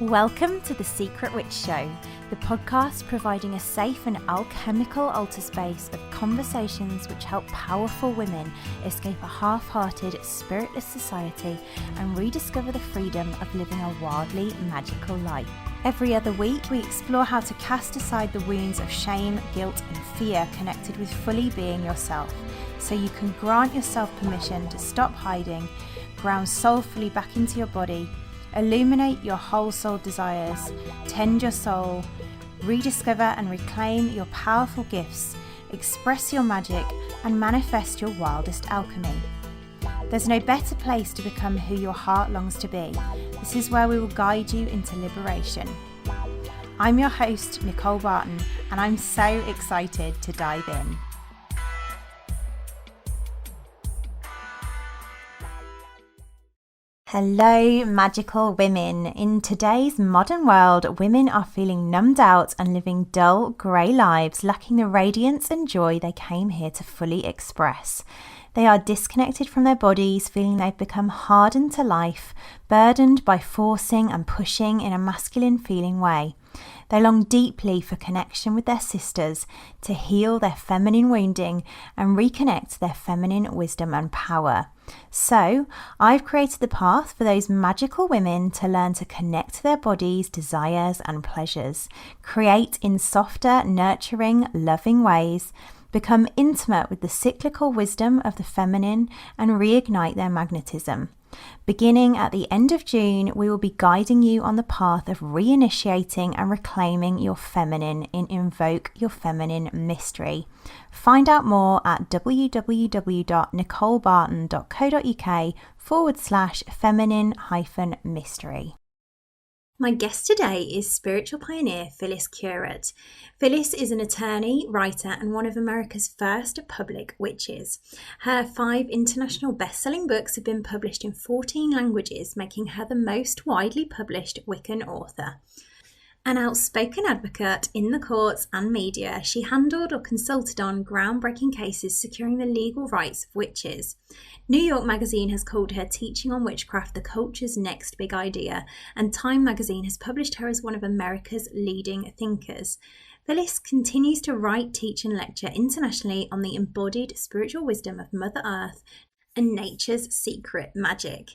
Welcome to The Secret Witch Show, the podcast providing a safe and alchemical altar space of conversations which help powerful women escape a half-hearted, spiritless society and rediscover the freedom of living a wildly magical life. Every other week, we explore how to cast aside the wounds of shame, guilt, and fear connected with fully being yourself, so you can grant yourself permission to stop hiding, ground soulfully back into your body, illuminate your whole soul desires, tend your soul, rediscover and reclaim your powerful gifts, express your magic, and manifest your wildest alchemy. There's no better place to become who your heart longs to be. This is where we will guide you into liberation. I'm your host, Nicole Barton, and I'm so excited to dive in. Hello, magical women. In today's modern world, women are feeling numbed out and living dull, grey lives, lacking the radiance and joy they came here to fully express. They are disconnected from their bodies, feeling they've become hardened to life, burdened by forcing and pushing in a masculine feeling way. They long deeply for connection with their sisters, to heal their feminine wounding and reconnect their feminine wisdom and power. So, I've created the path for those magical women to learn to connect to their bodies, desires and pleasures, create in softer, nurturing, loving ways, become intimate with the cyclical wisdom of the feminine and reignite their magnetism. Beginning at the end of June, we will be guiding you on the path of reinitiating and reclaiming your feminine in Invoke Your Feminine Mystery. Find out more at www.nicolebarton.co.uk/feminine-mystery. My guest today is spiritual pioneer Phyllis Curott. Phyllis is an attorney, writer, and one of America's first public witches. Her 5 international best-selling books have been published in 14 languages, making her the most widely published Wiccan author. An outspoken advocate in the courts and media, she handled or consulted on groundbreaking cases securing the legal rights of witches. New York Magazine has called her teaching on witchcraft the culture's next big idea, and Time Magazine has published her as one of America's leading thinkers. Phyllis continues to write, teach and lecture internationally on the embodied spiritual wisdom of Mother Earth and nature's secret magic.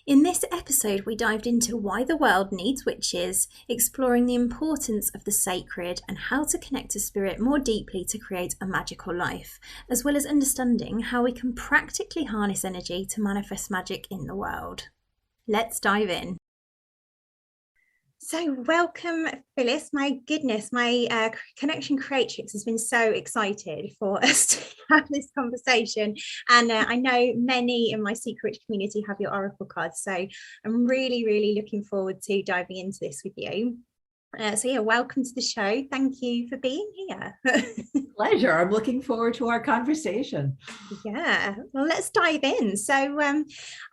In this episode, we dived into why the world needs witches, exploring the importance of the sacred and how to connect to spirit more deeply to create a magical life, as well as understanding how we can practically harness energy to manifest magic in the world. Let's dive in. So welcome, Phyllis. My goodness, my connection creatrix has been so excited for us to have this conversation. And I know many in my secret community have your oracle cards. So I'm really, really looking forward to diving into this with you. Welcome to the show. Thank you for being here. Pleasure. I'm looking forward to our conversation. Yeah, well, let's dive in. So I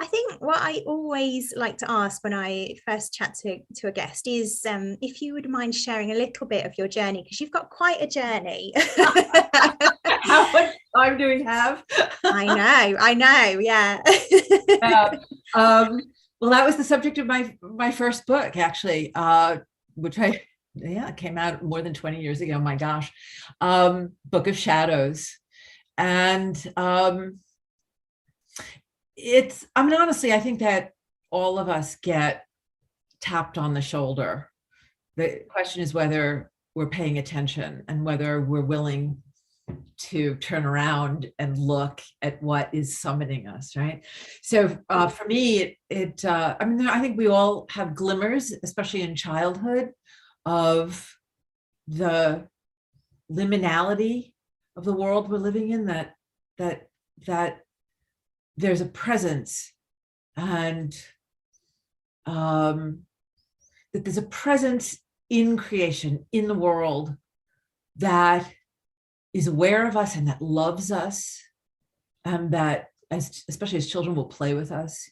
think what I always like to ask when I first chat to a guest is if you would mind sharing a little bit of your journey, because you've got quite a journey. How much time do we have? I know, yeah. Well, that was the subject of my first book, actually, which came out more than 20 years ago. My gosh, Book of Shadows. And honestly, I think that all of us get tapped on the shoulder. The question is whether we're paying attention and whether we're willing to turn around and look at what is summoning us, right? So for me, I think we all have glimmers, especially in childhood, of the liminality of the world we're living in, that there's a presence, and that there's a presence in creation, in the world, that is aware of us and that loves us, and that especially as children will play with us,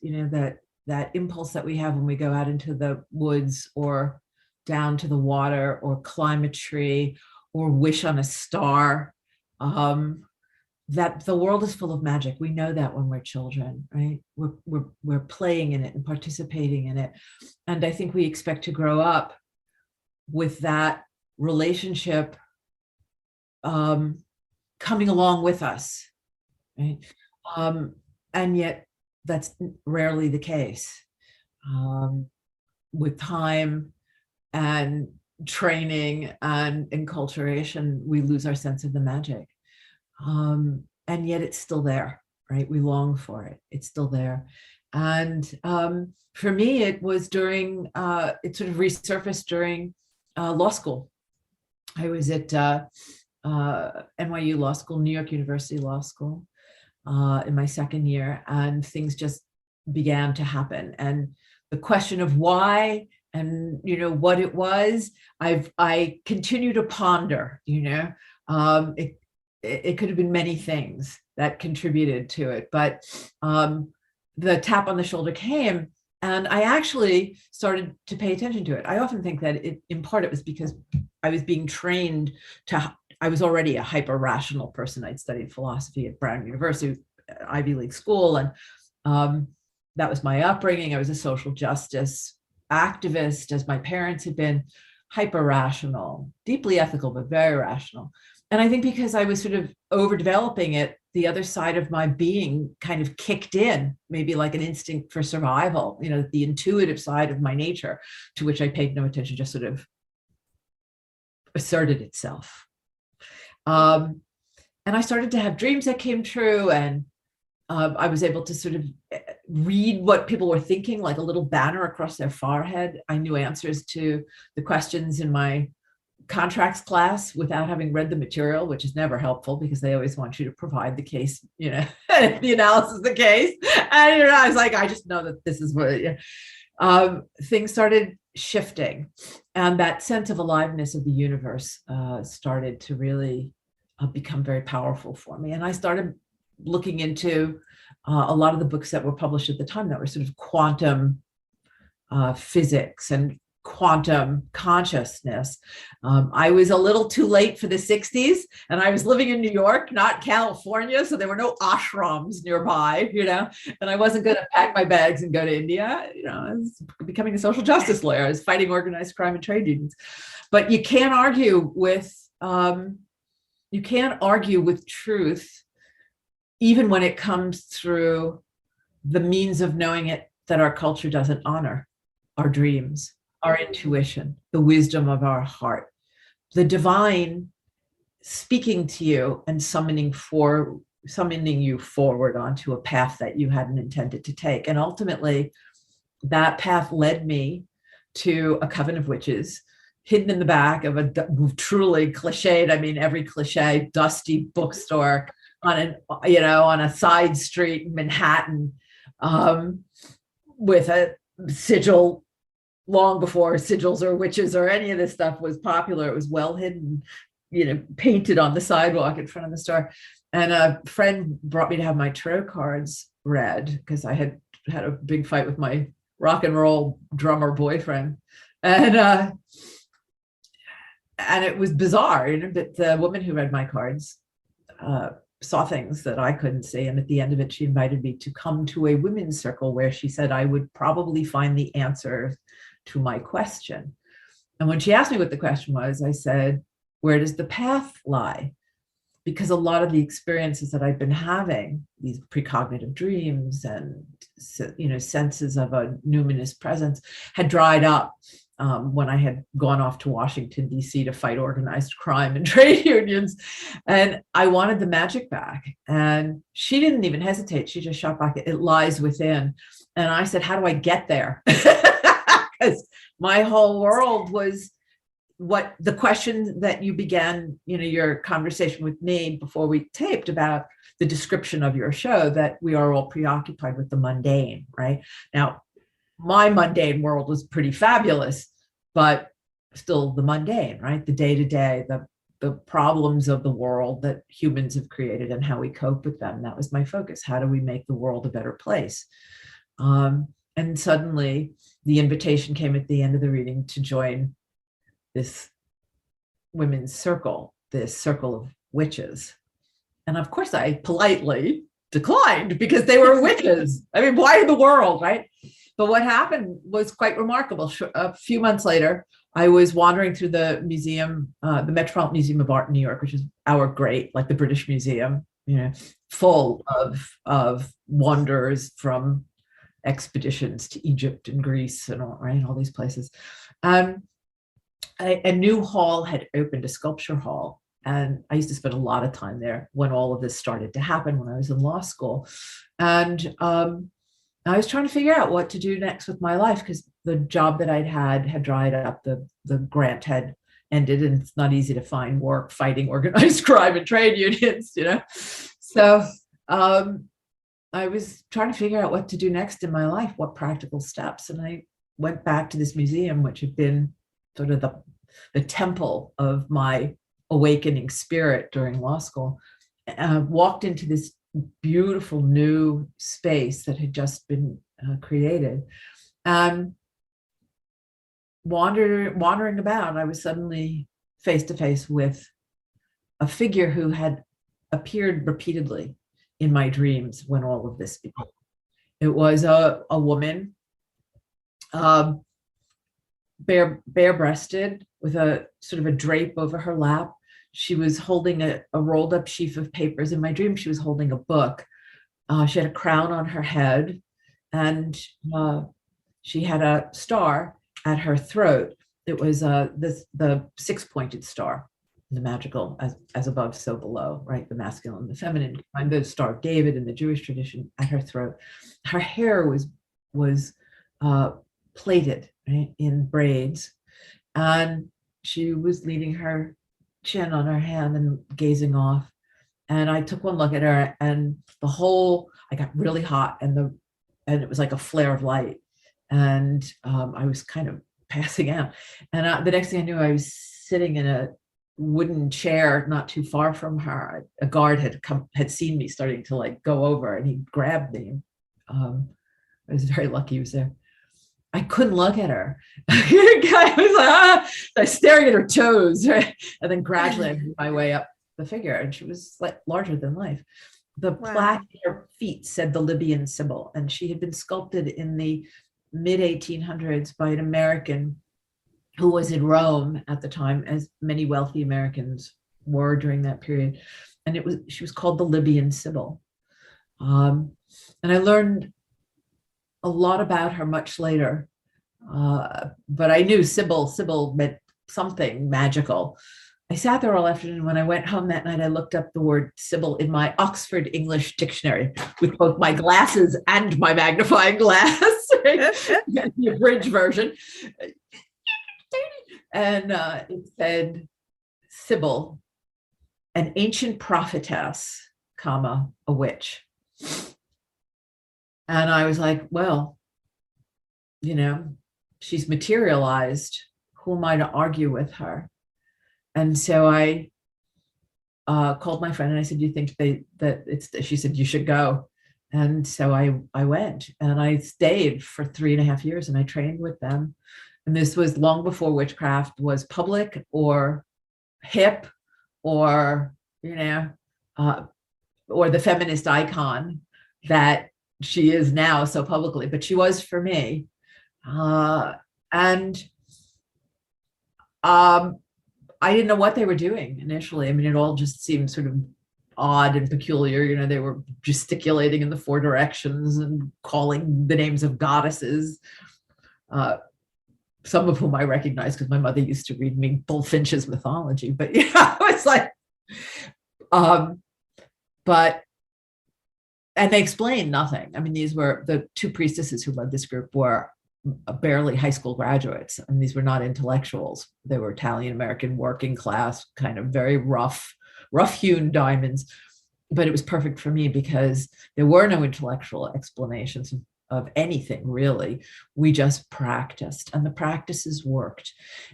that impulse that we have when we go out into the woods or down to the water or climb a tree or wish on a star. that the world is full of magic. We know that when we're children, right? We're playing in it and participating in it. And I think we expect to grow up with that relationship coming along with us, right? And yet that's rarely the case. With time and training and enculturation, we lose our sense of the magic. And yet it's still there, right? We long for it. It's still there. And for me, it was during, it sort of resurfaced during law school. I was at NYU Law School, New York University Law School, in my second year, and things just began to happen. And the question of why and what it was, I continue to ponder. It could have been many things that contributed to it, but the tap on the shoulder came, and I actually started to pay attention to it. I often think that in part it was because I was being trained I was already a hyper rational person. I'd studied philosophy at Brown University, Ivy League school, and that was my upbringing. I was a social justice activist, as my parents had been, hyper rational, deeply ethical, but very rational. And I think because I was sort of overdeveloping it, the other side of my being kind of kicked in, maybe like an instinct for survival, the intuitive side of my nature, to which I paid no attention, just sort of asserted itself. And I started to have dreams that came true, and I was able to sort of read what people were thinking, like a little banner across their forehead. I knew answers to the questions in my contracts class without having read the material, which is never helpful because they always want you to provide the case, the analysis of the case. And I was like, I just know that this is what things started shifting, and that sense of aliveness of the universe started to really become very powerful for me. And I started looking into a lot of the books that were published at the time that were sort of quantum physics and quantum consciousness. I was a little too late for the 60s, and I was living in New York, not California, so there were no ashrams nearby, and I wasn't going to pack my bags and go to India. I was becoming a social justice lawyer. I was fighting organized crime and trade unions. But you can't argue with truth, even when it comes through the means of knowing it that our culture doesn't honor: our dreams, our intuition, the wisdom of our heart, the divine speaking to you and summoning you forward onto a path that you hadn't intended to take. And ultimately, that path led me to a coven of witches hidden in the back of a truly cliched, every cliche, dusty bookstore on a side street in Manhattan, with a sigil long before sigils or witches or any of this stuff was popular. It was well hidden, painted on the sidewalk in front of the store. And a friend brought me to have my tarot cards read because I had had a big fight with my rock and roll drummer boyfriend. And it was bizarre, but the woman who read my cards saw things that I couldn't see. And at the end of it, she invited me to come to a women's circle where she said I would probably find the answer to my question. And when she asked me what the question was, I said, where does the path lie? Because a lot of the experiences that I've been having, these precognitive dreams and senses of a numinous presence, had dried up when I had gone off to Washington, D.C. to fight organized crime and trade unions. And I wanted the magic back. And she didn't even hesitate. She just shot back, it lies within. And I said, how do I get there? Because my whole world was what the question that you began, your conversation with me before we taped about the description of your show, that we are all preoccupied with the mundane, right? Now, my mundane world was pretty fabulous, but still the mundane, right? The day-to-day, the problems of the world that humans have created and how we cope with them. That was my focus. How do we make the world a better place? And suddenly the invitation came at the end of the reading to join this women's circle, this circle of witches. And of course, I politely declined because they were witches. I mean, why in the world, right? But what happened was quite remarkable. A few months later, I was wandering through the museum, the Metropolitan Museum of Art in New York, which is our great, like the British Museum, full of wonders from expeditions to Egypt and Greece and all these places. A new hall had opened, a sculpture hall. And I used to spend a lot of time there when all of this started to happen when I was in law school. And I was trying to figure out what to do next with my life because the job that I'd had dried up. The grant had ended, and it's not easy to find work fighting organized crime and trade unions, So I was trying to figure out what to do next in my life, what practical steps. And I went back to this museum, which had been sort of the temple of my awakening spirit during law school. Walked into this beautiful new space that had just been created. Wandering about, I was suddenly face to face with a figure who had appeared repeatedly in my dreams when all of this began. It was a woman, bare-breasted, with a sort of a drape over her lap. She was holding a rolled up sheaf of papers. In my dream, she was holding a book. She had a crown on her head, and she had a star at her throat. It was the six-pointed star, the magical, as above, so below, right? The masculine, the feminine, and the Star of David in the Jewish tradition at her throat. Her hair was plaited, right, in braids, and she was leaning her chin on her hand and gazing off. And I took one look at her, and I got really hot, and it was like a flare of light, and I was kind of passing out. And the next thing I knew, I was sitting in a wooden chair not too far from her. A guard had seen me starting to like go over, and he grabbed me. I was very lucky he was there. I couldn't look at her. I was like, staring at her toes, right? And then gradually I moved my way up the figure, and she was like larger than life. The plaque at her feet said the Libyan Sybil, and she had been sculpted in the mid-1800s by an American who was in Rome at the time, as many wealthy Americans were during that period. And she was called the Libyan Sybil. And I learned a lot about her much later, but I knew Sybil meant something magical. I sat there all afternoon. When I went home that night, I looked up the word Sybil in my Oxford English dictionary with both my glasses and my magnifying glass, the abridged version. And it said, Sybil, an ancient prophetess, a witch. And I was like, well, she's materialized. Who am I to argue with her? And so I called my friend and I said, do you think she said, you should go. And so I went, and I stayed for 3.5 years, and I trained with them. And this was long before witchcraft was public or hip or, or the feminist icon that she is now so publicly, but she was for me. I didn't know what they were doing initially. I mean, it all just seemed sort of odd and peculiar. They were gesticulating in the 4 directions and calling the names of goddesses, some of whom I recognize because my mother used to read me Bullfinch's mythology. But it's like, and they explained nothing. I mean, these were the 2 priestesses who led this group were barely high school graduates. And these were not intellectuals. They were Italian-American working class, kind of very rough-hewn diamonds. But it was perfect for me because there were no intellectual explanations of anything, really. We just practiced, and the practices worked.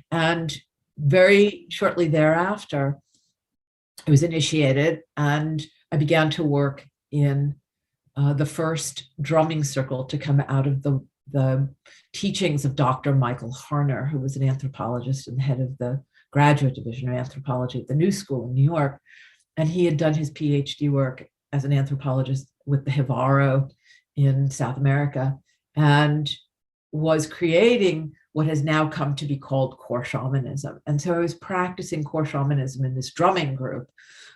And very shortly thereafter, I was initiated, and I began to work in the first drumming circle to come out of the teachings of Dr. Michael Harner, who was an anthropologist and head of the graduate division of anthropology at the New School in New York. And he had done his PhD work as an anthropologist with the Jivaro in South America, and was creating what has now come to be called core shamanism. And so I was practicing core shamanism in this drumming group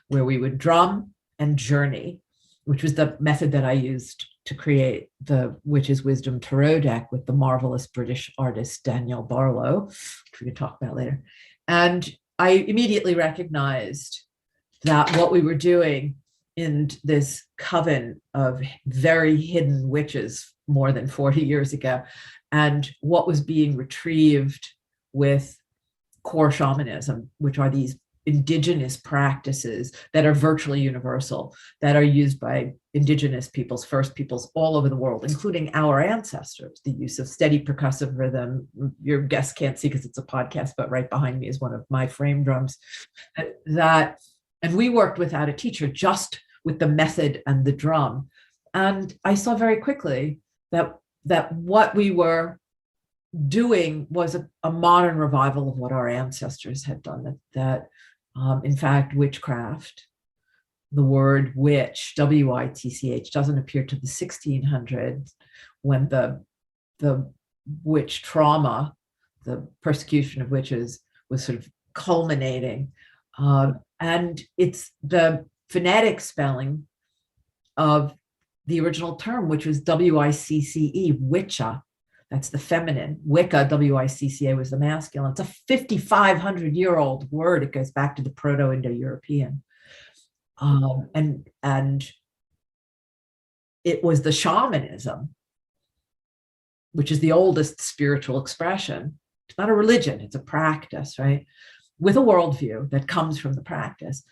where we would drum and journey, which was the method that I used to create the Witch's Wisdom Tarot deck with the marvelous British artist Danielle Barlow, which we can talk about later. And I immediately recognized that what we were doing in this coven of very hidden witches more than 40 years ago, and what was being retrieved with core shamanism, which are these indigenous practices that are virtually universal, that are used by indigenous peoples, first peoples all over the world, including our ancestors. The use of steady percussive rhythm. Your guests can't see because it's a podcast, but right behind me is one of my frame drums. And we worked without a teacher, just with the method and the drum. And I saw very quickly that what we were doing was a modern revival of what our ancestors had done. That in fact, witchcraft, the word witch, W-I-T-C-H, doesn't appear to the 1600s, when the witch trauma, the persecution of witches, was sort of culminating. And it's the phonetic spelling of the original term, which was W-I-C-C-E, wicca. That's the feminine. Wicca, W-I-C-C-A, was the masculine. It's a 5,500-year-old word. It goes back to the Proto-Indo-European. And it was the shamanism, which is the oldest spiritual expression. It's not a religion, it's a practice, right? With a worldview that comes from the practice.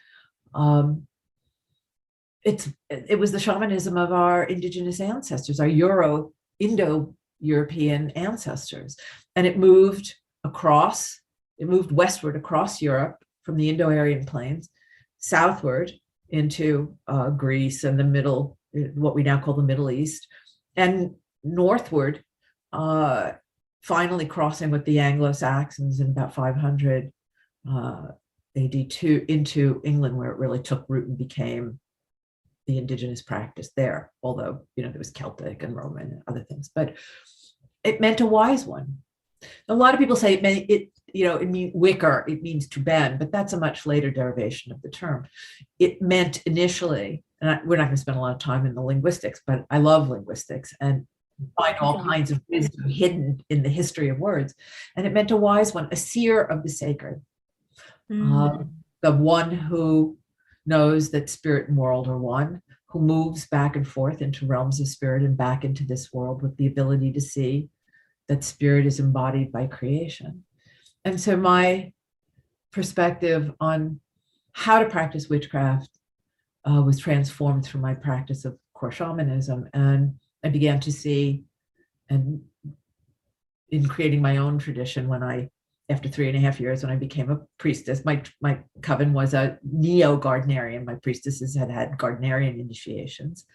It was the shamanism of our indigenous ancestors, our Indo-European ancestors. And it moved westward across Europe from the Indo-Aryan plains, southward into Greece and what we now call the Middle East, and northward, finally crossing with the Anglo-Saxons in about 500 AD into England, where it really took root and became the indigenous practice there, although there was Celtic and Roman and other things. But it meant a wise one. A lot of people say it means wicker, it means to bend, but that's a much later derivation of the term. It meant initially, and we're not going to spend a lot of time in the linguistics, but I love linguistics and find all kinds of wisdom hidden in the history of words. And it meant a wise one, a seer of the sacred, the one who knows that spirit and world are one, who moves back and forth into realms of spirit and back into this world with the ability to see that spirit is embodied by creation. And so my perspective on how to practice witchcraft was transformed through my practice of core shamanism. And I began to see, and in creating my own tradition, after 3.5 years, when I became a priestess, my coven was a neo-Gardnerian. My priestesses had Gardnerian initiations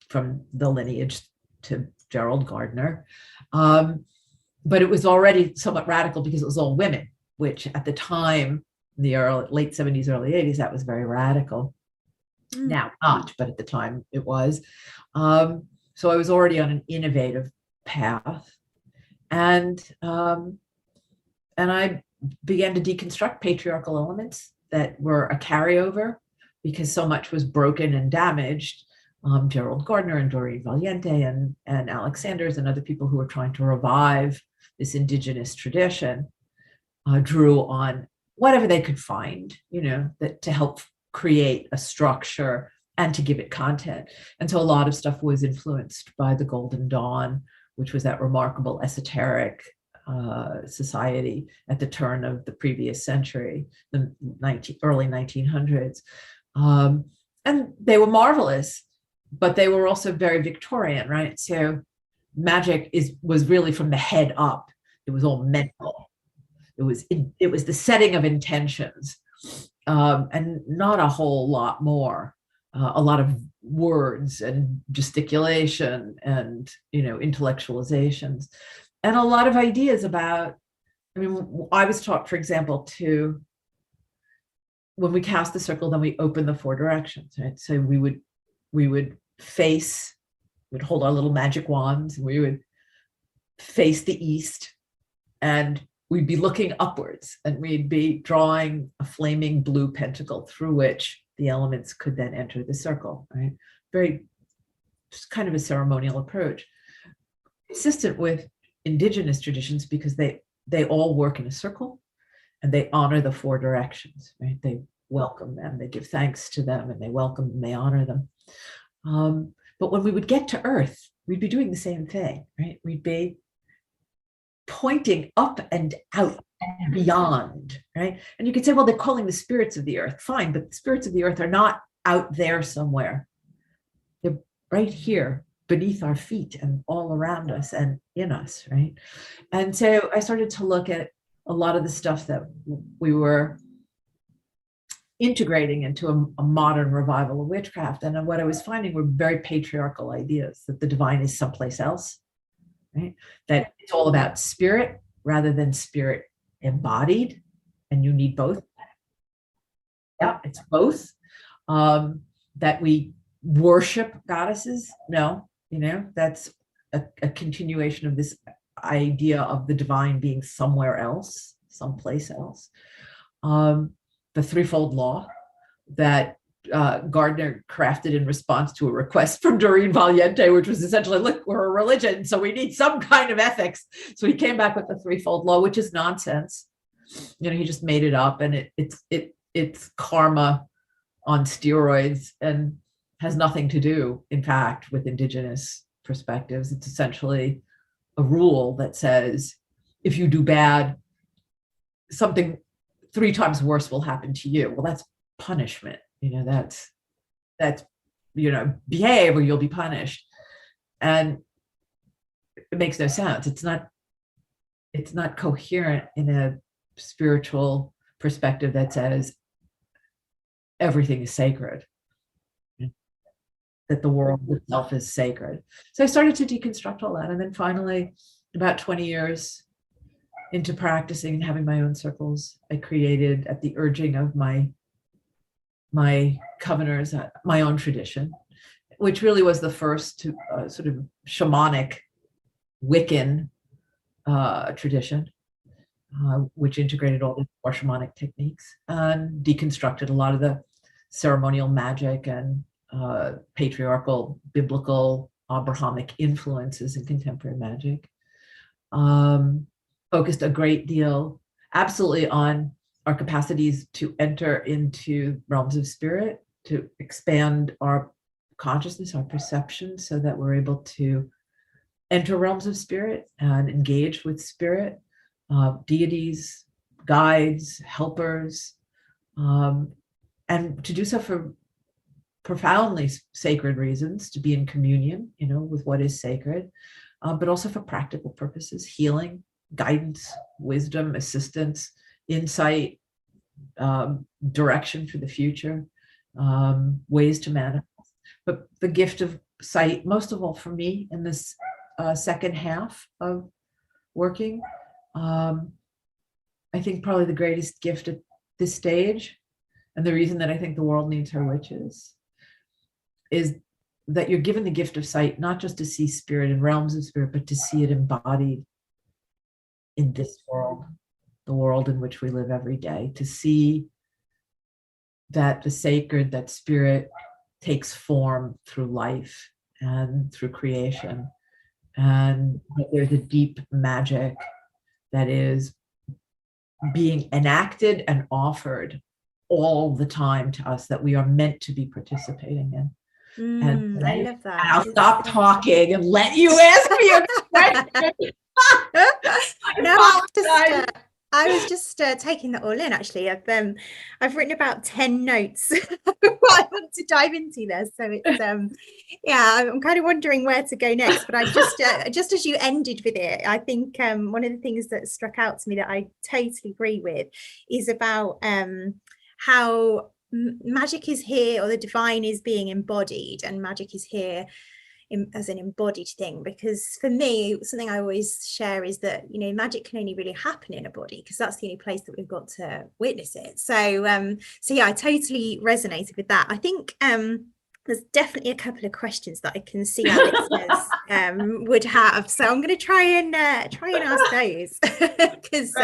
from the lineage to Gerald Gardner. But it was already somewhat radical because it was all women, which at the time, in the late 70s, early 80s, that was very radical. Now not, but at the time it was. So I was already on an innovative path. And I began to deconstruct patriarchal elements that were a carryover because so much was broken and damaged. Gerald Gardner and Doreen Valiente and Alex Sanders and other people who were trying to revive this indigenous tradition drew on whatever they could find, that to help create a structure and to give it content. And so a lot of stuff was influenced by the Golden Dawn, which was that remarkable esoteric society at the turn of the previous century, the early 1900s. And they were marvelous, but they were also very Victorian, right? So magic was really from the head up. It was all mental. It was the setting of intentions, and not a whole lot more. A lot of words and gesticulation and intellectualizations, and a lot of ideas about. I was taught, for example, to when we cast the circle, then we open the four directions, right? So we would face, we'd hold our little magic wands, and we would face the east, and we'd be looking upwards, and we'd be drawing a flaming blue pentacle through which the elements could then enter the circle, right? Very, just kind of a ceremonial approach, consistent with indigenous traditions, because they all work in a circle and they honor the four directions, right? They welcome them, they give thanks to them, and they welcome them, they honor them. But when we would get to Earth, we'd be doing the same thing, right? We'd be pointing up and out and beyond, right? And you could say, well, they're calling the spirits of the earth. Fine, but the spirits of the earth are not out there somewhere. They're right here beneath our feet and all around us and in us, right? And so I started to look at a lot of the stuff that we were integrating into a modern revival of witchcraft. And what I was finding were very patriarchal ideas, that the divine is someplace else, right? That it's all about spirit rather than spirit embodied, and you need both. Yeah, it's both. That we worship goddesses. No, that's a continuation of this idea of the divine being somewhere else, someplace else. The threefold law that Gardner crafted in response to a request from Doreen Valiente, which was essentially, look, we're a religion, so we need some kind of ethics. So he came back with the threefold law, which is nonsense. He just made it up, and it's karma on steroids, and has nothing to do, in fact, with indigenous perspectives. It's essentially a rule that says, if you do bad, something 3 times worse will happen to you. Well, that's punishment. That's behave or you'll be punished. And it makes no sense. It's not coherent in a spiritual perspective that says everything is sacred, that the world itself is sacred. So I started to deconstruct all that. And then finally, about 20 years into practicing and having my own circles, I created, at the urging of my coveners, my own tradition, which really was the first to, sort of shamanic Wiccan tradition, which integrated all the more shamanic techniques and deconstructed a lot of the ceremonial magic and patriarchal, biblical, Abrahamic influences in contemporary magic. Focused a great deal, absolutely, on our capacities to enter into realms of spirit, to expand our consciousness, our perception, so that we're able to enter realms of spirit and engage with spirit, deities, guides, helpers, and to do so for profoundly sacred reasons, to be in communion, with what is sacred, but also for practical purposes, healing, guidance, wisdom, assistance, insight, direction for the future, ways to manifest. But the gift of sight, most of all for me in this second half of working, I think probably the greatest gift at this stage, and the reason that I think the world needs her witches, is that you're given the gift of sight, not just to see spirit in realms of spirit, but to see it embodied in this world, the world in which we live every day, to see that the sacred, that spirit takes form through life and through creation, and that there's a deep magic that is being enacted and offered all the time to us, that we are meant to be participating in. I love that. And I'll stop talking and let you ask me a question. No, I was just taking that all in. Actually, I've written about 10 notes I want to dive into there. So it's yeah, I'm kind of wondering where to go next. But I just as you ended with it, I think one of the things that struck out to me that I totally agree with is about how magic is here, or the divine is being embodied, and magic is here as an embodied thing, because for me, something I always share is that, you know, magic can only really happen in a body, because that's the only place that we've got to witness it. So yeah, I totally resonated with that. I think there's definitely a couple of questions that I can see our listeners would have. So I'm going to try and ask those, because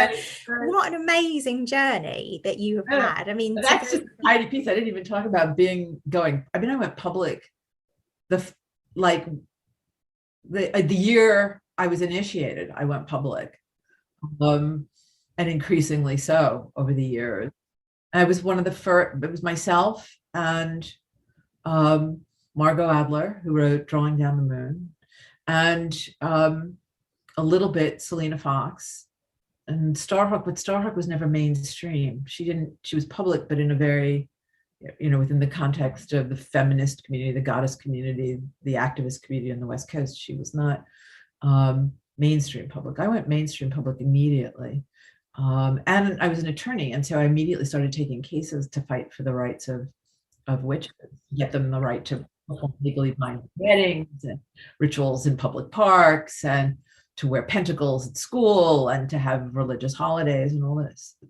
what an amazing journey that you have had. I mean, that's just a tiny piece. I didn't even talk about I went public the year I was initiated. I went public, and increasingly so over the years. I was one of the first. It was myself and Margot Adler, who wrote Drawing Down the Moon, and a little bit Selena Fox, and Starhawk, but Starhawk was never mainstream. She was public, but in a very, within the context of the feminist community, the goddess community, the activist community on the West Coast, she was not mainstream public. I went mainstream public immediately. And I was an attorney, and so I immediately started taking cases to fight for the rights of witches, get them the right to perform legally binding weddings and rituals in public parks, and to wear pentacles at school, and to have religious holidays, and all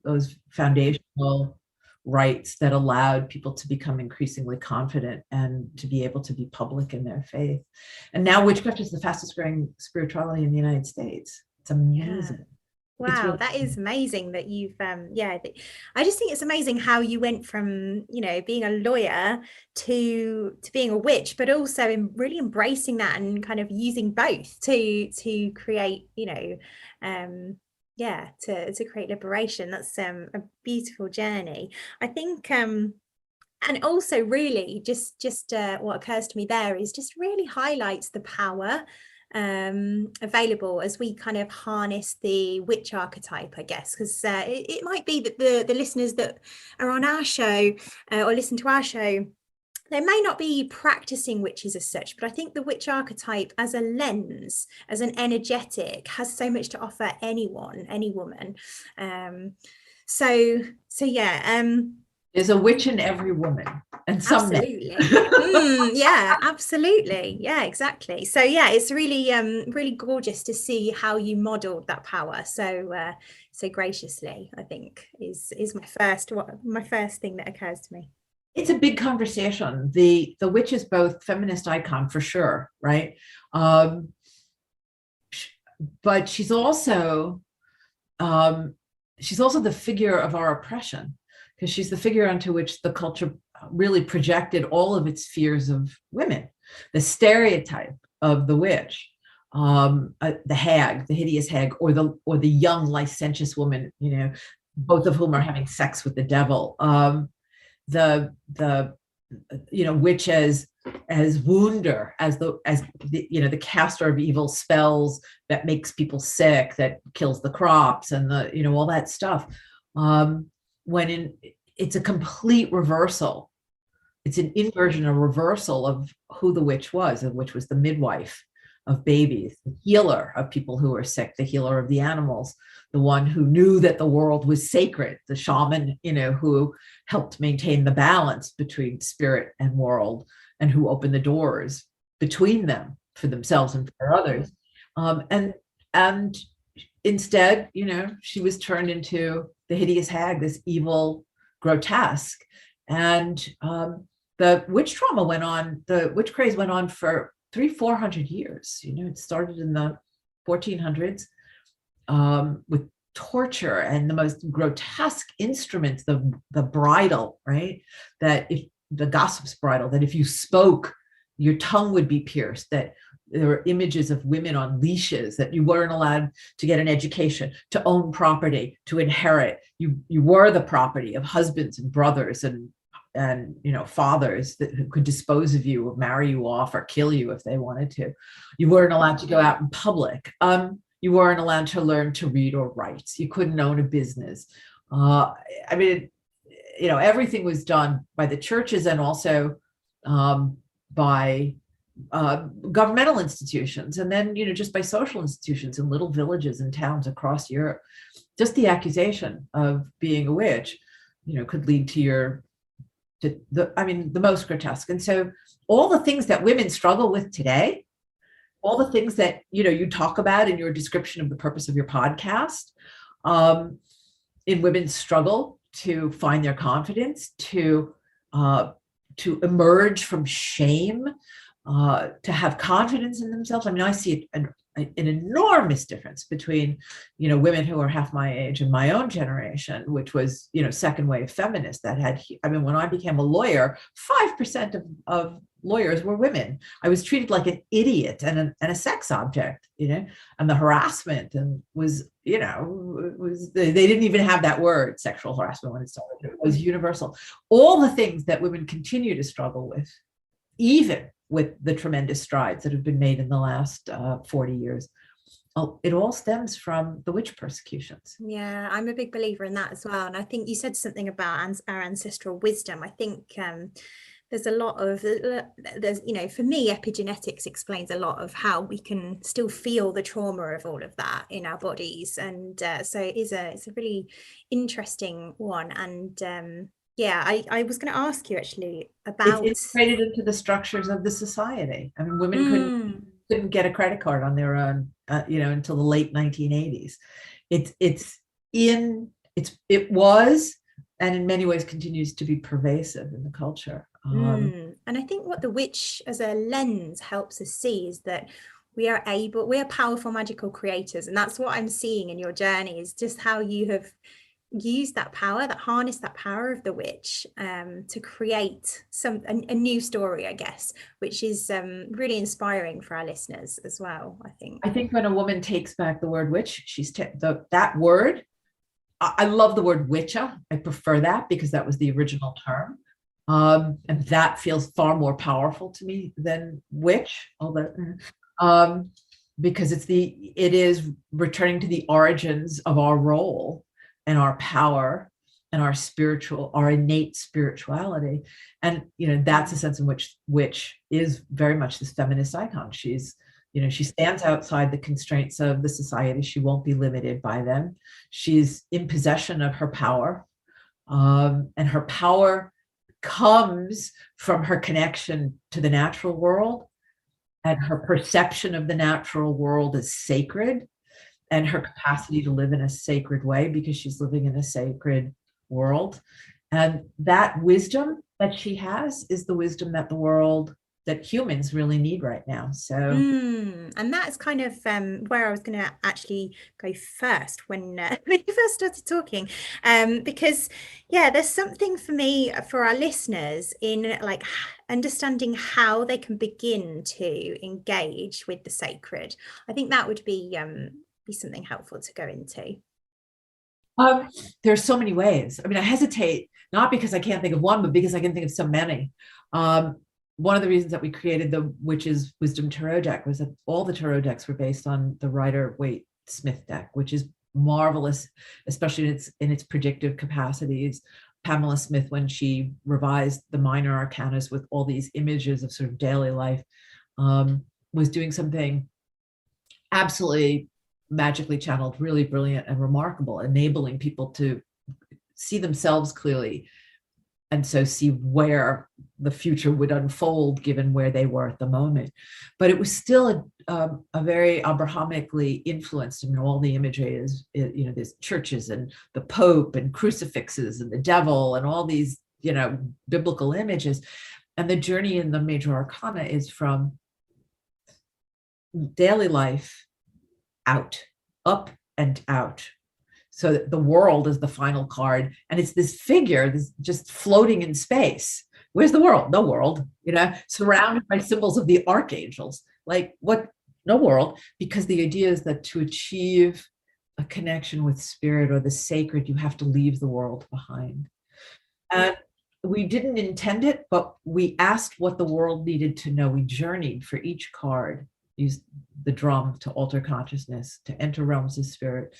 those foundational rights that allowed people to become increasingly confident and to be able to be public in their faith. And now witchcraft is the fastest growing spirituality in the United States. It's amazing. Yeah. Wow, that is amazing that you've I just think it's amazing how you went from, being a lawyer to being a witch, but also really embracing that and kind of using both to create, to create liberation. That's a beautiful journey, I think. And also really just what occurs to me there is just really highlights the power available as we kind of harness the witch archetype, I guess, because it might be that the listeners that are on our show or listen to our show, they may not be practicing witches as such, but I think the witch archetype as a lens, as an energetic, has so much to offer anyone, any woman. So yeah. There's a witch in every woman, and some absolutely. Yeah, absolutely. Yeah, exactly. So yeah, it's really really gorgeous to see how you modeled that power so graciously, I think is my first thing that occurs to me. It's a big conversation. The witch is both feminist icon for sure, right? But she's also the figure of our oppression, because she's the figure onto which the culture really projected all of its fears of women. The stereotype of the witch, the hag, the hideous hag, or the young licentious woman, both of whom are having sex with the devil. The witch as wounder, as the caster of evil spells that makes people sick, that kills the crops, and all that stuff. It's a complete reversal. It's an inversion, a reversal of who the witch was. The witch was the midwife of babies, the healer of people who were sick, the healer of the animals, the one who knew that the world was sacred, the shaman, who helped maintain the balance between spirit and world, and who opened the doors between them for themselves and for others. And instead, she was turned into the hideous hag, this evil grotesque. And the witch trauma went on, the witch craze went on for 300-400 years. It started in the 1400s with torture and the most grotesque instruments, the bridle, right? That if the gossip's bridle, that if you spoke, your tongue would be pierced, that there were images of women on leashes, that you weren't allowed to get an education, to own property, to inherit. You were the property of husbands and brothers and fathers that could dispose of you or marry you off or kill you if they wanted to. You weren't allowed to go out in public. You weren't allowed to learn to read or write. You couldn't own a business. Everything was done by the churches and also by governmental institutions, and then just by social institutions in little villages and towns across Europe. Just the accusation of being a witch, could lead to the most grotesque. And so all the things that women struggle with today, all the things that, you talk about in your description of the purpose of your podcast, um, in women's struggle to find their confidence, uh, to emerge from shame, to have confidence in themselves. I mean, I see an enormous difference between, women who are half my age and my own generation, which was, second wave feminists that had, I mean, when I became a lawyer, 5% of lawyers were women. I was treated like an idiot and a sex object, and the harassment and was, they didn't even have that word, sexual harassment, when it started. It was universal. All the things that women continue to struggle with, even with the tremendous strides that have been made in the last 40 years. It all stems from the witch persecutions. Yeah, I'm a big believer in that as well. And I think you said something about our ancestral wisdom. I think there's a lot of, for me, epigenetics explains a lot of how we can still feel the trauma of all of that in our bodies. And so it's a really interesting one. And yeah, I was going to ask you actually about, it's integrated into the structures of the society. I mean, women couldn't get a credit card on their own, until the late 1980s. It was, and in many ways continues to be pervasive in the culture. And I think what the witch as a lens helps us see is that we are powerful, magical creators. And that's what I'm seeing in your journey, is just how you have use that power, harness that power of the witch to create a new story, I guess, which is really inspiring for our listeners as well. I think when a woman takes back the word witch, that word. I love the word witcha. I prefer that because that was the original term, and that feels far more powerful to me than witch. Because it is returning to the origins of our role and our power and our innate spirituality. And, that's a sense in which witch is very much this feminist icon. She stands outside the constraints of the society. She won't be limited by them. She's in possession of her power. And her power comes from her connection to the natural world and her perception of the natural world as sacred, and her capacity to live in a sacred way because she's living in a sacred world. And that wisdom that she has is the wisdom that humans really need right now. So, and that's kind of where I was going to actually go first when you first started talking, because there's something for me, for our listeners, in like understanding how they can begin to engage with the sacred. I think that would be something helpful to go into. There's so many ways. I mean, I hesitate, not because I can't think of one, but because I can think of so many. One of the reasons that we created the Witch's Wisdom Tarot deck was that all the tarot decks were based on the Rider-Waite-Smith deck, which is marvelous, especially in its predictive capacities. Pamela Smith, when she revised the minor arcanas with all these images of sort of daily life, was doing something absolutely magically channeled, really brilliant and remarkable, enabling people to see themselves clearly, and so see where the future would unfold given where they were at the moment. But it was still a very Abrahamically influenced. I mean, all the imagery is, there's churches and the Pope and crucifixes and the devil and all these, biblical images. And the journey in the major arcana is from daily life out, up and out. So the world is the final card, and it's this figure that's just floating in space. Where's the world? No world, surrounded by symbols of the archangels. Like, what? No world. Because the idea is that to achieve a connection with spirit or the sacred, you have to leave the world behind. And we didn't intend it, but we asked what the world needed to know. We journeyed for each card, used the drum to alter consciousness, to enter realms of spirit.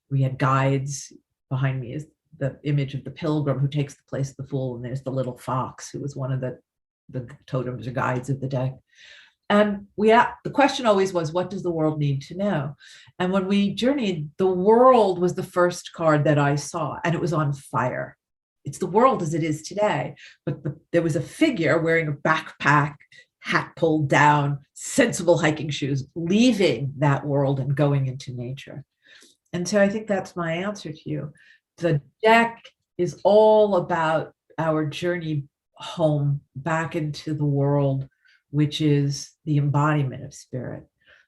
We had guides. Behind me is the image of the pilgrim who takes the place of the fool, and there's the little fox who was one of the totems or guides of the deck. And the question always was, what does the world need to know? And when we journeyed, the world was the first card that I saw, and it was on fire. It's the world as it is today, but there was a figure wearing a backpack, hat pulled down, sensible hiking shoes, leaving that world and going into nature. And so I think that's my answer to you. The deck is all about our journey home back into the world, which is the embodiment of spirit,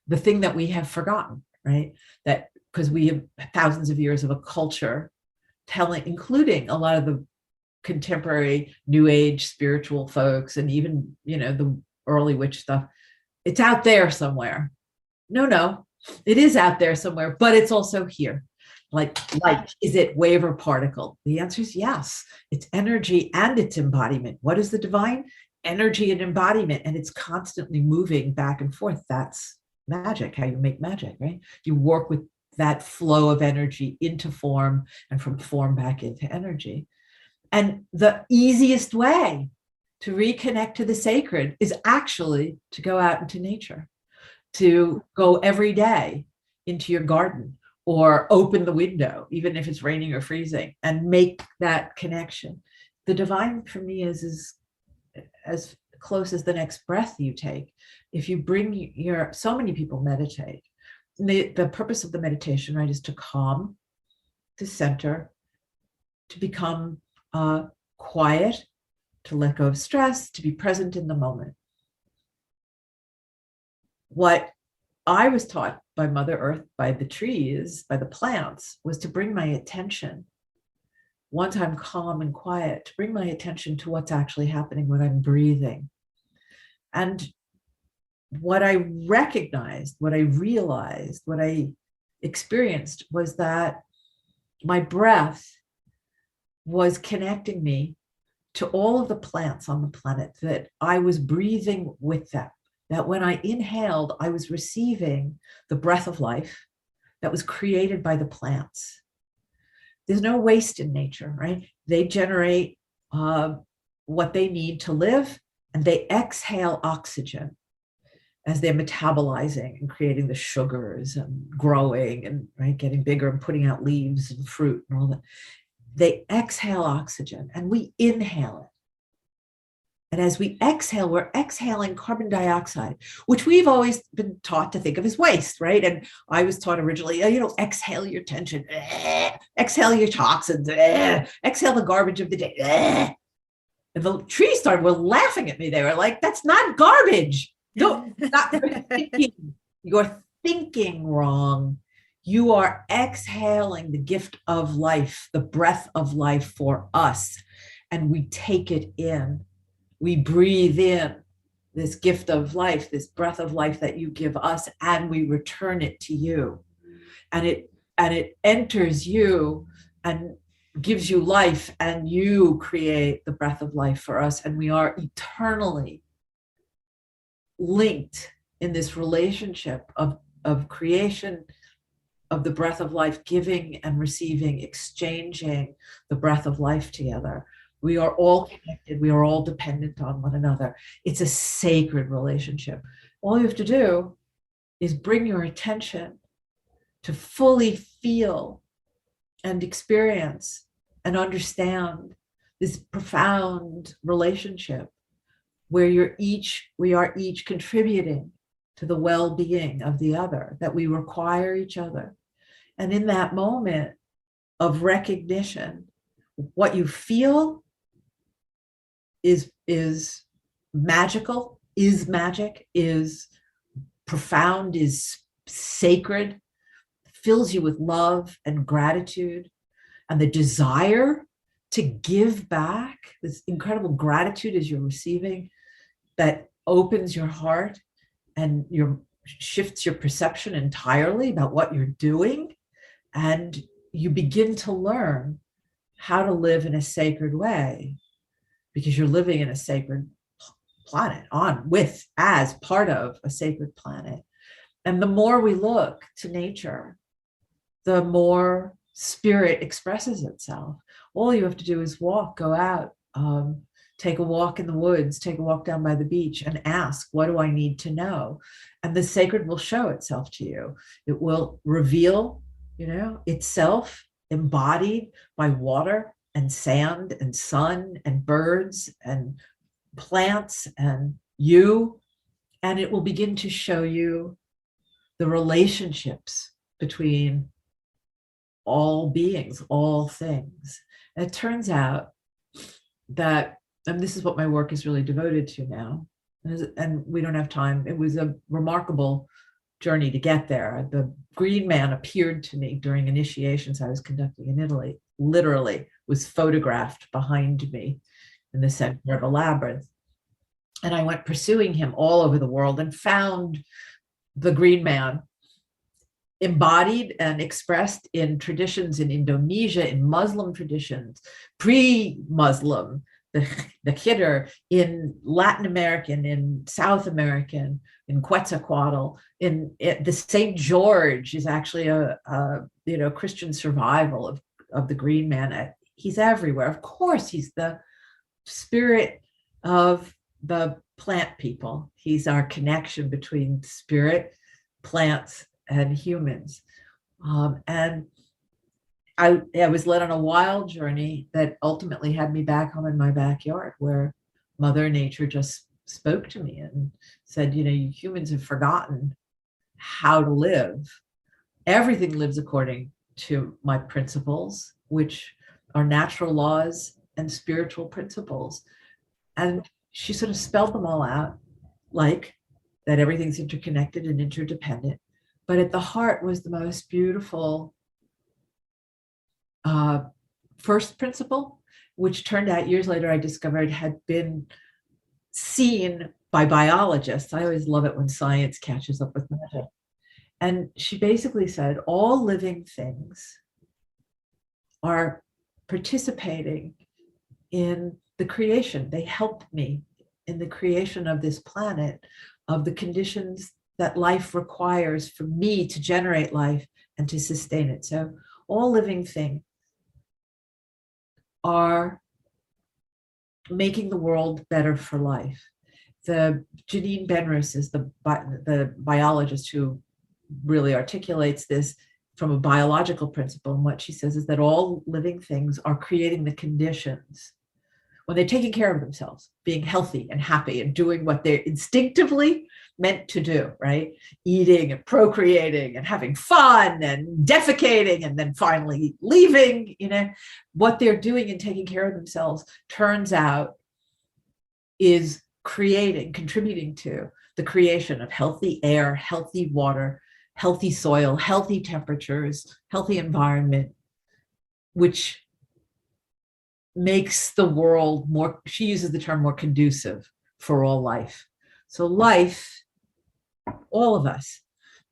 the thing that we have forgotten, right? That because we have thousands of years of a culture telling, including a lot of the contemporary new age spiritual folks and even, the early witch stuff, it's out there somewhere. No, it is out there somewhere, but it's also here. Like, is it wave or particle? The answer is yes. It's energy and it's embodiment. What is the divine? Energy and embodiment, and it's constantly moving back and forth. That's magic, how you make magic, right? You work with that flow of energy into form and from form back into energy. And the easiest way to reconnect to the sacred is actually to go out into nature, to go every day into your garden or open the window, even if it's raining or freezing, and make that connection. The divine for me is as close as the next breath you take. If you bring so many people meditate. The purpose of the meditation, right, is to calm, to center, to become quiet, to let go of stress, to be present in the moment. What I was taught by Mother Earth, by the trees, by the plants, was to bring my attention, once I'm calm and quiet, to bring my attention to what's actually happening when I'm breathing. And what I recognized, what I realized, what I experienced was that my breath was connecting me to all of the plants on the planet, that I was breathing with them, that when I inhaled, I was receiving the breath of life that was created by the plants. There's no waste in nature, right? They generate what they need to live, and they exhale oxygen as they're metabolizing and creating the sugars and growing and, right, getting bigger and putting out leaves and fruit and all that. They exhale oxygen and we inhale it. And as we exhale, we're exhaling carbon dioxide, which we've always been taught to think of as waste, right? And I was taught originally, exhale your tension, exhale your toxins, exhale the garbage of the day. And the trees were laughing at me. They were like, that's not garbage. No, you're thinking wrong. You are exhaling the gift of life, the breath of life for us. And we take it in. We breathe in this gift of life, this breath of life that you give us, and we return it to you. And it enters you and gives you life, and you create the breath of life for us. And we are eternally linked in this relationship of creation, of the breath of life, giving and receiving, exchanging the breath of life together. We are all connected. We are all dependent on one another. It's a sacred relationship. All you have to do is bring your attention to fully feel and experience and understand this profound relationship where we are each contributing to the well-being of the other, that we require each other. And in that moment of recognition, what you feel is magical, is magic, is profound, is sacred, fills you with love and gratitude and the desire to give back, this incredible gratitude as you're receiving, that opens your heart and shifts your perception entirely about what you're doing. And you begin to learn how to live in a sacred way, because you're living in a sacred planet, as part of a sacred planet. And the more we look to nature, the more spirit expresses itself. All you have to do is go out, take a walk in the woods, take a walk down by the beach, and ask, what do I need to know? And the sacred will show itself to you. It will reveal, itself embodied by water and sand and sun and birds and plants and you and it will begin to show you the relationships between all beings, all things. And it turns out that, and this is what my work is really devoted to now, and we don't have time. It was a remarkable journey to get there. The green man appeared to me during initiations I was conducting in Italy, literally was photographed behind me in the center of a labyrinth. And I went pursuing him all over the world and found the green man embodied and expressed in traditions in Indonesia, in Muslim traditions, pre-Muslim, the Khidr, in Latin American, in South American, in Quetzalcoatl, in the St. George is actually a Christian survival of the green man. He's everywhere. Of course, he's the spirit of the plant people. He's our connection between spirit, plants, and humans. And I was led on a wild journey that ultimately had me back home in my backyard, where Mother Nature just spoke to me and said, you humans have forgotten how to live. Everything lives according to my principles, which are natural laws and spiritual principles. And she sort of spelled them all out, like that everything's interconnected and interdependent. But at the heart was the most beautiful first principle, which turned out years later I discovered had been seen by biologists. I always love it when science catches up with magic. And she basically said, all living things are participating in the creation. They help me in the creation of this planet, of the conditions that life requires for me to generate life and to sustain it. So all living things are making the world better for life. The Janine Benris is the biologist who really articulates this from a biological principle. And what she says is that all living things are creating the conditions when they're taking care of themselves, being healthy and happy and doing what they're instinctively meant to do, right? Eating and procreating and having fun and defecating and then finally leaving, what they're doing and taking care of themselves turns out is contributing to the creation of healthy air, healthy water, healthy soil, healthy temperatures, healthy environment, which makes the world more, she uses the term, more conducive for all life. So life, all of us,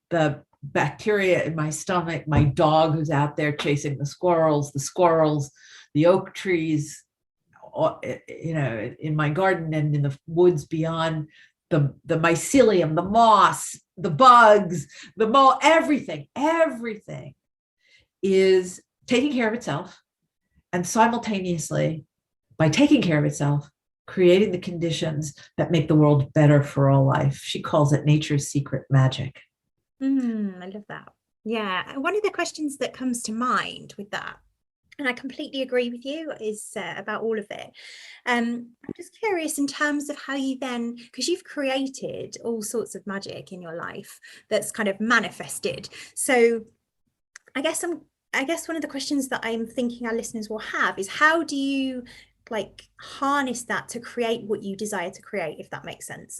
the bacteria in my stomach, my dog who's out there chasing the squirrels, the oak trees, in my garden and in the woods beyond, the mycelium, the moss, the bugs, the mold, everything is taking care of itself. And simultaneously, by taking care of itself, creating the conditions that make the world better for all life. She calls it nature's secret magic. I love that. Yeah. One of the questions that comes to mind with that, and I completely agree with you, is about all of it. I'm just curious in terms of how you then, because you've created all sorts of magic in your life that's kind of manifested. So I guess one of the questions that I'm thinking our listeners will have is, how do you harness that to create what you desire to create, if that makes sense?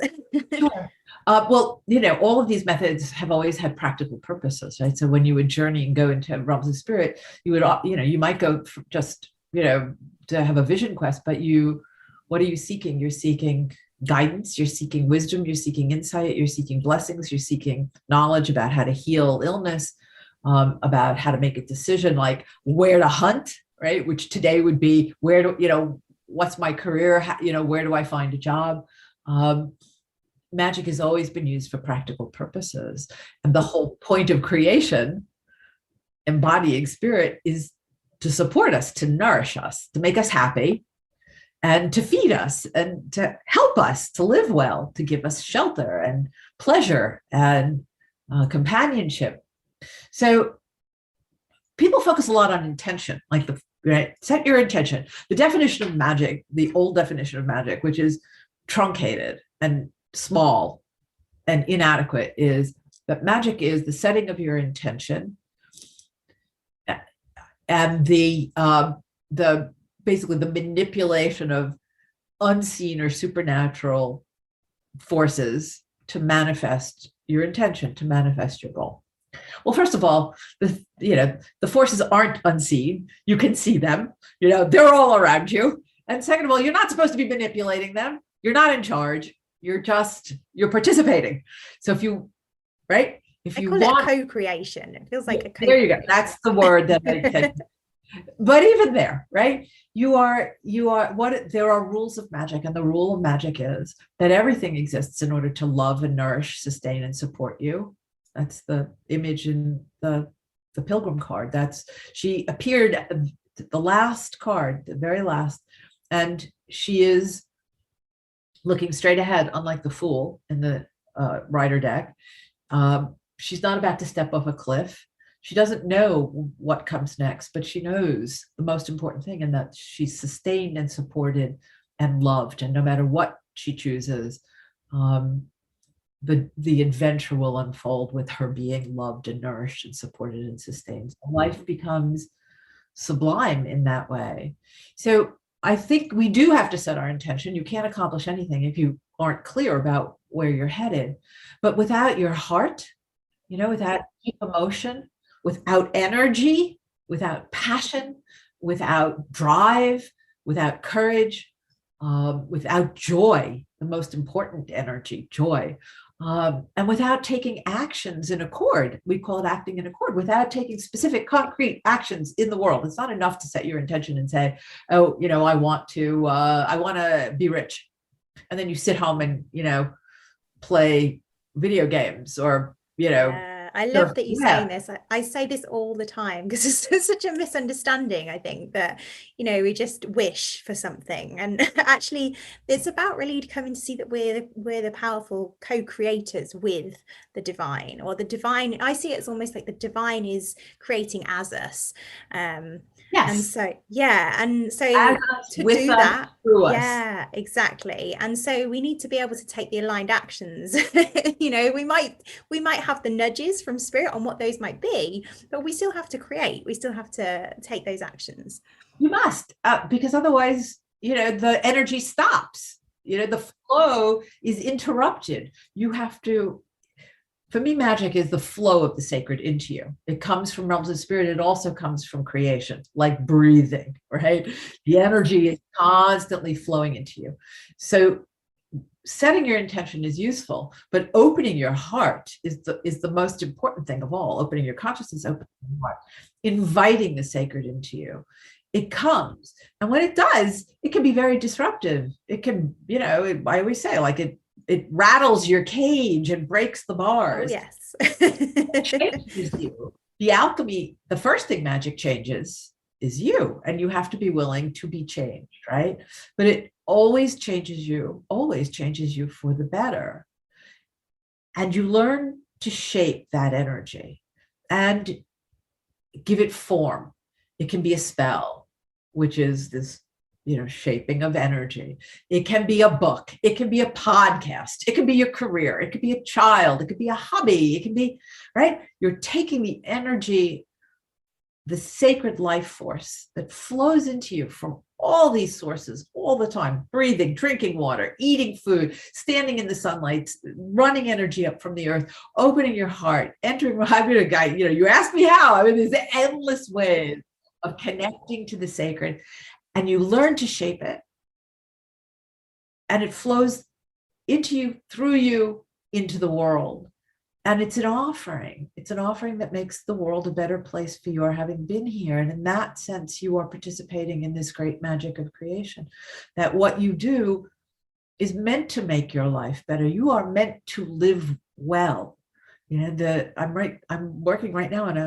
Sure. Well, all of these methods have always had practical purposes, right? So when you would journey and go into realms of spirit, you would, you might go just, to have a vision quest, but what are you seeking? You're seeking guidance, you're seeking wisdom, you're seeking insight, you're seeking blessings, you're seeking knowledge about how to heal illness, about how to make a decision, like where to hunt, right? Which today would be what's my career? Where do I find a job? Magic has always been used for practical purposes. And the whole point of creation, embodying spirit, is to support us, to nourish us, to make us happy, and to feed us, and to help us to live well, to give us shelter and pleasure and companionship. So people focus a lot on intention, set your intention. The definition of magic, the old definition of magic, which is truncated and small, and inadequate is that magic is the setting of your intention and the basically the manipulation of unseen or supernatural forces to manifest your intention, to manifest your goal. Well, first of all, the forces aren't unseen. You can see them. They're all around you. And second of all, you're not supposed to be manipulating them. You're not in charge. You're participating. So if you want it co-creation, it feels like a co-creation. There you go. That's the word that I said. But even there, right? There are rules of magic, and the rule of magic is that everything exists in order to love and nourish, sustain, and support you. That's the image in the pilgrim card. She appeared at the last card, the very last, and she is looking straight ahead, unlike the Fool in the rider deck. She's not about to step off a cliff. She doesn't know what comes next, but she knows the most important thing, and that she's sustained and supported and loved. And no matter what she chooses, the adventure will unfold with her being loved and nourished and supported and sustained. Life becomes sublime in that way. So I think we do have to set our intention. You can't accomplish anything if you aren't clear about where you're headed. But without your heart, without deep emotion, without energy, without passion, without drive, without courage, without joy, the most important energy, joy, and without taking actions in accord, we call it acting in accord, without taking specific concrete actions in the world. It's not enough to set your intention and say, oh, I want to be rich. And then you sit home and, play video games or, I love that you're saying this. I say this all the time because it's such a misunderstanding, I think, that, we just wish for something. And actually, it's about really coming to see that we're the powerful co-creators with the divine, or the divine. I see it as almost like the divine is creating as us. Yes. And so, to do that, yeah, exactly. And so we need to be able to take the aligned actions. We might have the nudges from spirit on what those might be, but we still have to create. We still have to take those actions. You must, because otherwise, the energy stops. The flow is interrupted. You have to. For me, magic is the flow of the sacred into you. It comes from realms of spirit. It also comes from creation, like breathing, right? The energy is constantly flowing into you. So setting your intention is useful, but opening your heart is the most important thing of all. Opening your consciousness, opening your heart, inviting the sacred into you. It comes. And when it does, it can be very disruptive. It can, I always say, like it rattles your cage and breaks the bars. Oh, yes. It changes you. The alchemy, the first thing magic changes is you, and you have to be willing to be changed, right? But it always changes you for the better. And you learn to shape that energy and give it form. It can be a spell, which is this shaping of energy. It can be a book. It can be a podcast. It can be your career. It could be a child. It could be a hobby. It can be, right? You're taking the energy, the sacred life force that flows into you from all these sources all the time, breathing, drinking water, eating food, standing in the sunlight, running energy up from the earth, opening your heart, entering, you asked me how, there's endless ways of connecting to the sacred. And you learn to shape it, and it flows into you, through you, into the world. And it's an offering. It's an offering that makes the world a better place for your having been here. And in that sense, you are participating in this great magic of creation, that what you do is meant to make your life better. You are meant to live well. I'm working right now on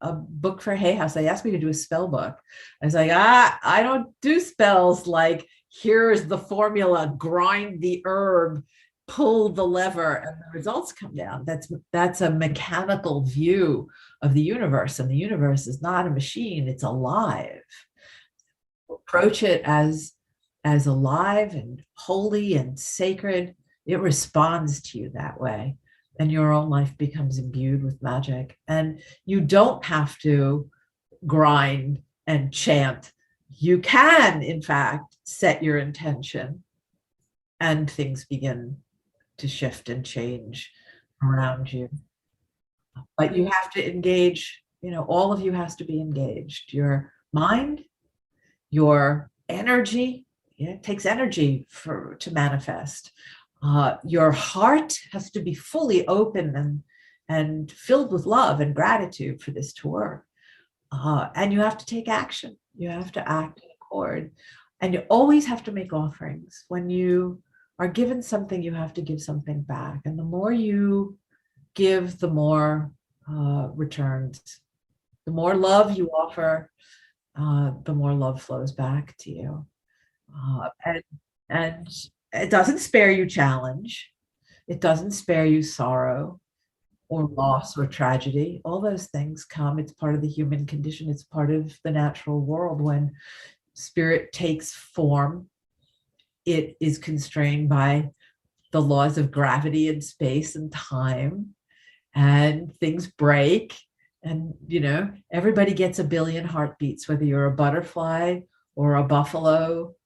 a book for Hay House. They asked me to do a spell book. I was like, I don't do spells like, here's the formula, grind the herb, pull the lever, and the results come down. That's a mechanical view of the universe, and the universe is not a machine, it's alive. Approach it as alive and holy and sacred, it responds to you that way. And your own life becomes imbued with magic. And you don't have to grind and chant. You can, in fact, set your intention and things begin to shift and change around you. But you have to engage, all of you has to be engaged. Your mind, your energy, it takes energy to manifest. Your heart has to be fully open and filled with love and gratitude for this to work. And you have to take action. You have to act in accord. And you always have to make offerings. When you are given something, you have to give something back. And the more you give, the more returns. The more love you offer, the more love flows back to you. And it doesn't spare you challenge. It doesn't spare you sorrow or loss or tragedy. All those things come. It's part of the human condition. It's part of the natural world. When spirit takes form, it is constrained by the laws of gravity and space and time, and things break. And, everybody gets a billion heartbeats, whether you're a butterfly or a buffalo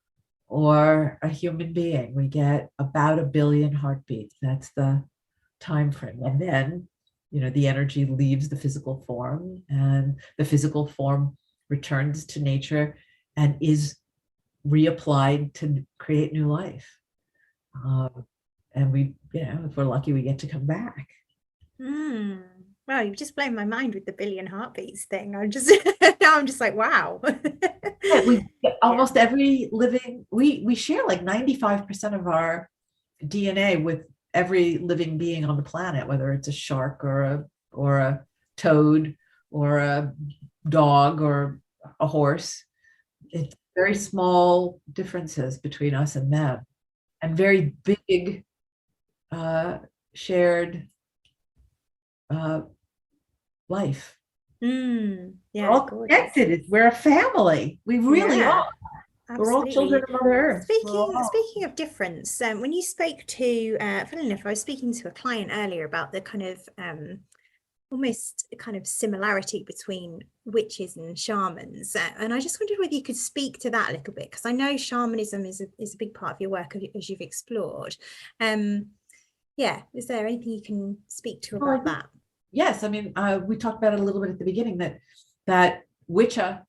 or a human being. We get about a billion heartbeats. That's the time frame. And then, the energy leaves the physical form, and the physical form returns to nature and is reapplied to create new life. And we, if we're lucky, we get to come back. Wow, you've just blown my mind with the billion heartbeats thing. Now I'm just like, wow. Almost every living, we share like 95% of our DNA with every living being on the planet, whether it's a shark or a toad or a dog or a horse. It's very small differences between us and them, and very big shared life. Yeah, we're all connected. We're a family. We really are. Absolutely. We're all children of Mother Earth. Speaking of difference, when you spoke to, funny enough, I was speaking to a client earlier about the kind of almost kind of similarity between witches and shamans, and I just wondered whether you could speak to that a little bit, because I know shamanism is a big part of your work as you've explored. Is there anything you can speak to about that? Yes, I mean, we talked about it a little bit at the beginning, that witcha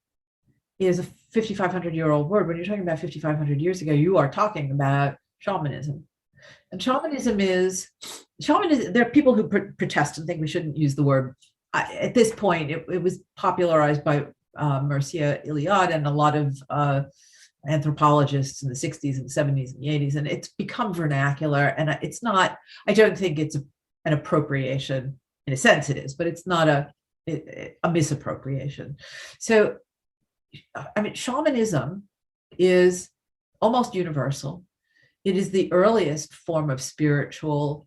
is a 5,500-year-old word. When you're talking about 5,500 years ago, you are talking about shamanism. And shamanism, there are people who protest and think we shouldn't use the word. At this point, it was popularized by Mircea Eliade and a lot of anthropologists in the 60s and 70s and the 80s, and it's become vernacular. And it's not, I don't think it's an appropriation. In a sense it is, but it's not a misappropriation. So, I mean, shamanism is almost universal. It is the earliest form of spiritual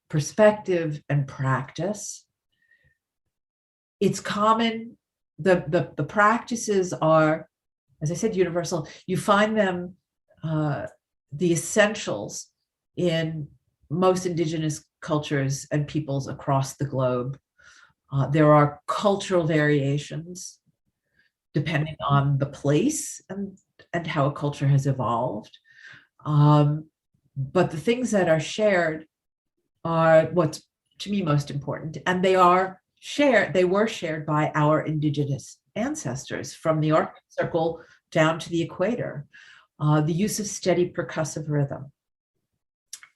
perspective and practice. It's common. The practices are, as I said, universal. You find them, the essentials, in most indigenous cultures and peoples across the globe. There are cultural variations depending on the place and how a culture has evolved. But the things that are shared are what's, to me, most important. And they were shared by our indigenous ancestors from the Arctic Circle down to the equator. The use of steady percussive rhythm,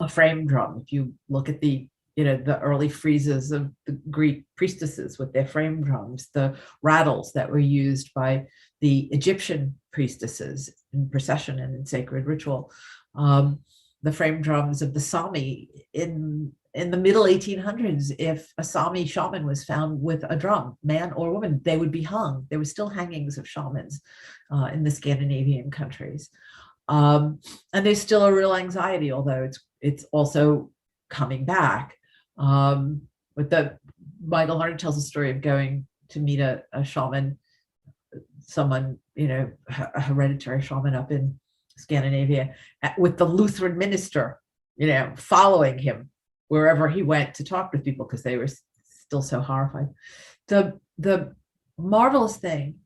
a frame drum. If you look at the early friezes of the Greek priestesses with their frame drums, the rattles that were used by the Egyptian priestesses in procession and in sacred ritual, the frame drums of the Sami in the middle 1800s. If a Sami shaman was found with a drum, man or woman, they would be hung. There were still hangings of shamans in the Scandinavian countries. And there's still a real anxiety, although it's also coming back. But Michael Harden tells a story of going to meet a shaman, someone, a hereditary shaman up in Scandinavia, with the Lutheran minister following him wherever he went to talk with people because they were still so horrified. The marvelous thing,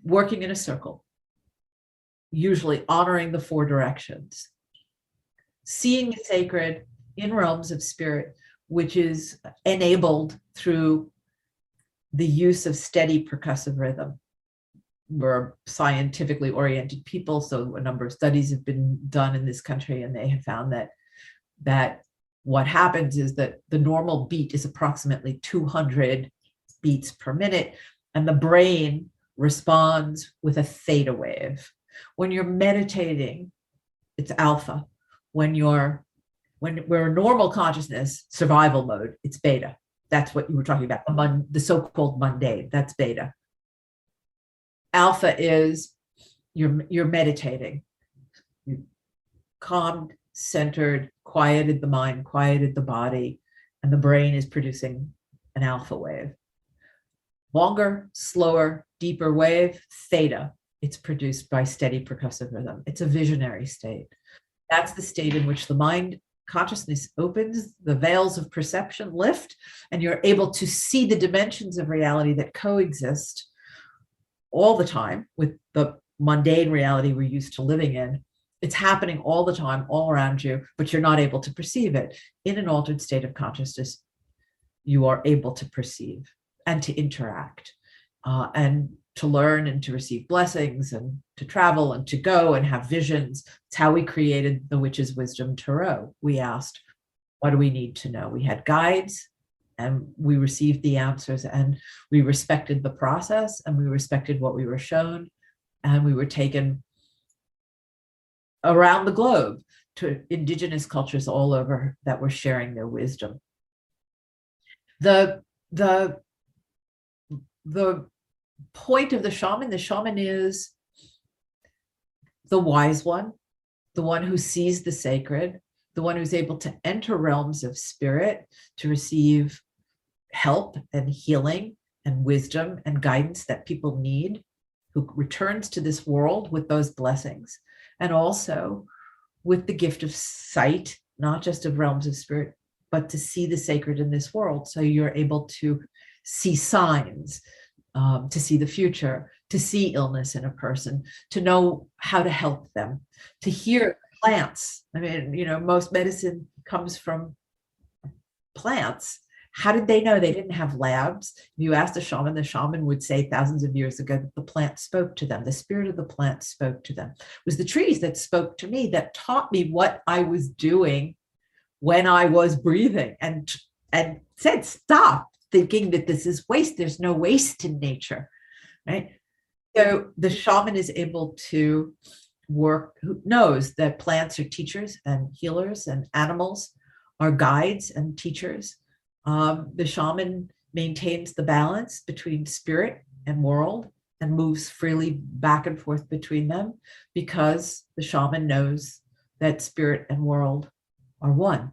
working in a circle, usually honoring the four directions, seeing the sacred in realms of spirit, which is enabled through the use of steady percussive rhythm. We're scientifically oriented people, so a number of studies have been done in this country, and they have found that what happens is that the normal beat is approximately 200 beats per minute, and the brain responds with a theta wave. When you're meditating, it's alpha. When we're normal consciousness, survival mode, it's beta. That's what you were talking about, the so-called mundane, that's beta. Alpha is you're meditating. You calmed, centered, quieted the mind, quieted the body, and the brain is producing an alpha wave. Longer, slower, deeper wave, theta. It's produced by steady percussive rhythm. It's a visionary state. That's the state in which the mind consciousness opens, the veils of perception lift, and you're able to see the dimensions of reality that coexist all the time with the mundane reality we're used to living in. It's happening all the time, all around you, but you're not able to perceive it. In an altered state of consciousness, you are able to perceive and to interact and to learn and to receive blessings and to travel and to go and have visions. It's how we created the Witch's Wisdom Tarot. We asked, what do we need to know? We had guides and we received the answers, and we respected the process, and we respected what we were shown, and we were taken around the globe to indigenous cultures all over that were sharing their wisdom. The point of the shaman is the wise one, the one who sees the sacred, the one who's able to enter realms of spirit to receive help and healing and wisdom and guidance that people need, who returns to this world with those blessings, and also with the gift of sight, not just of realms of spirit, but to see the sacred in this world. So you're able to see signs, to see the future, to see illness in a person, to know how to help them, to hear plants. I mean, most medicine comes from plants. How did they know? They didn't have labs. If you asked the shaman would say thousands of years ago that the plant spoke to them. The spirit of the plant spoke to them. It was the trees that spoke to me, that taught me what I was doing when I was breathing, and said, stop thinking that this is waste. There's no waste in nature, right? So the shaman is able to work, who knows that plants are teachers and healers, and animals are guides and teachers. The shaman maintains the balance between spirit and world and moves freely back and forth between them, because the shaman knows that spirit and world are one.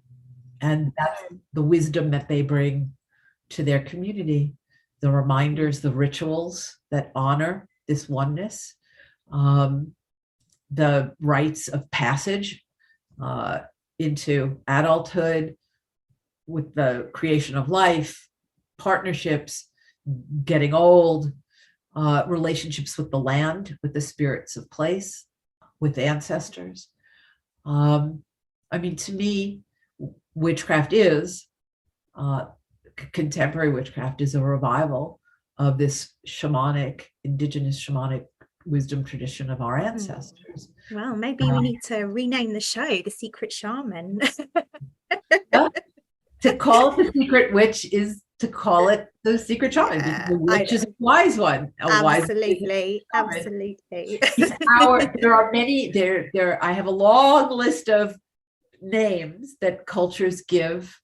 And that's the wisdom that they bring to their community, the reminders, the rituals that honor this oneness, the rites of passage into adulthood, with the creation of life, partnerships, getting old, relationships with the land, with the spirits of place, with ancestors. To me, witchcraft is, contemporary witchcraft is a revival of this indigenous shamanic wisdom tradition of our ancestors. Well, maybe we need to rename the show The Secret Shaman. Yeah. To call it the secret witch is to call it the secret shaman. Yeah, the witch is a wise one. Absolutely. There are many. I have a long list of names that cultures give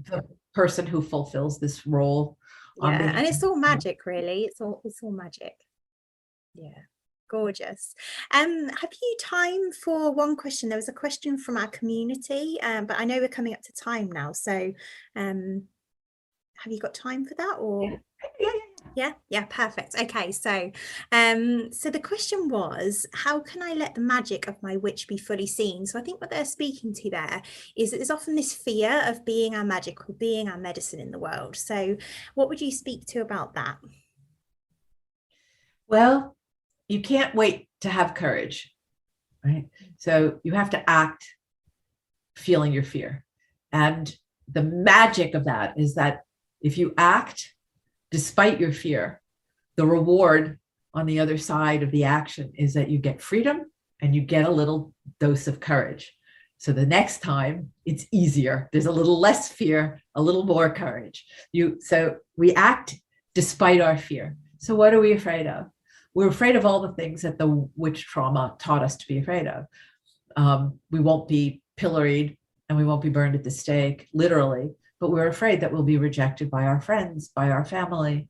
the person who fulfills this role. Yeah, and it's all magic, really. It's all magic. Yeah. Gorgeous. Have you time for one question? There was a question from our community, but I know we're coming up to time now. So have you got time for that? Or yeah. Yeah, perfect. Okay, so the question was, how can I let the magic of my witch be fully seen? So I think what they're speaking to there is that there's often this fear of being our magic or being our medicine in the world. So what would you speak to about that? Well, you can't wait to have courage, right? So you have to act feeling your fear. And the magic of that is that if you act despite your fear, the reward on the other side of the action is that you get freedom and you get a little dose of courage. So the next time it's easier. There's a little less fear, a little more courage. So we act despite our fear. So what are we afraid of? We're afraid of all the things that the witch trauma taught us to be afraid of. We won't be pilloried and we won't be burned at the stake, literally, but we're afraid that we'll be rejected by our friends, by our family.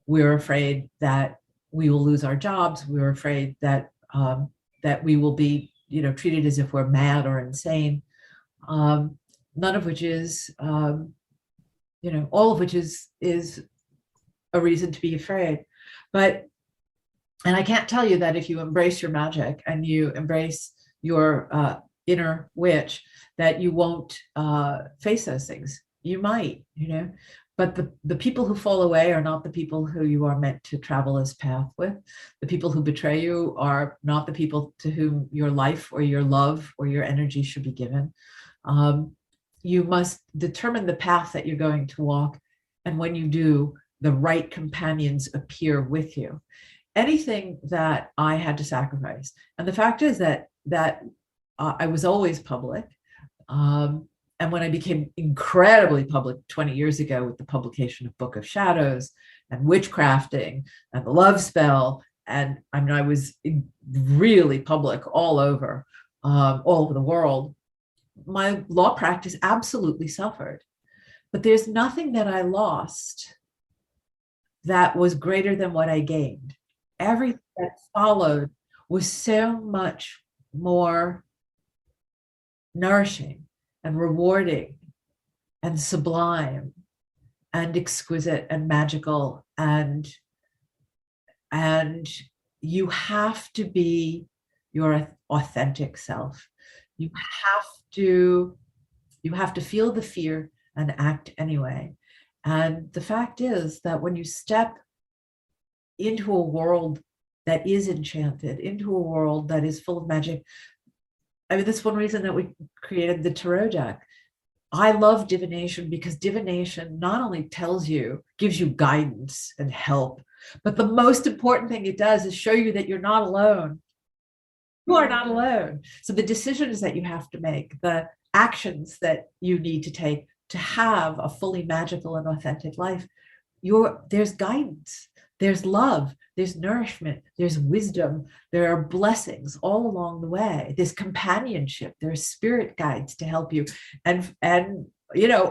We're afraid that we will lose our jobs. We're afraid that that we will be, treated as if we're mad or insane. None of which is, all of which is a reason to be afraid. And I can't tell you that if you embrace your magic and you embrace your inner witch, that you won't face those things. You might, but the people who fall away are not the people who you are meant to travel this path with. The people who betray you are not the people to whom your life or your love or your energy should be given. You must determine the path that you're going to walk. And when you do, the right companions appear with you. Anything that I had to sacrifice. And the fact is that I was always public. And when I became incredibly public 20 years ago with the publication of Book of Shadows and Witchcrafting and the Love Spell, and I was really public all over the world, my law practice absolutely suffered. But there's nothing that I lost that was greater than what I gained. Everything that followed was so much more nourishing and rewarding and sublime and exquisite and magical, and you have to be your authentic self. You have to feel the fear and act anyway. And the fact is that when you step into a world that is enchanted, into a world that is full of magic, that's one reason that we created the tarot deck. I love divination because divination not only gives you guidance and help, but the most important thing it does is show you that you're not alone. You are not alone. So the decisions that you have to make, the actions that you need to take to have a fully magical and authentic life, there's guidance, there's love, there's nourishment, there's wisdom, there are blessings all along the way. There's companionship, there's spirit guides to help you, and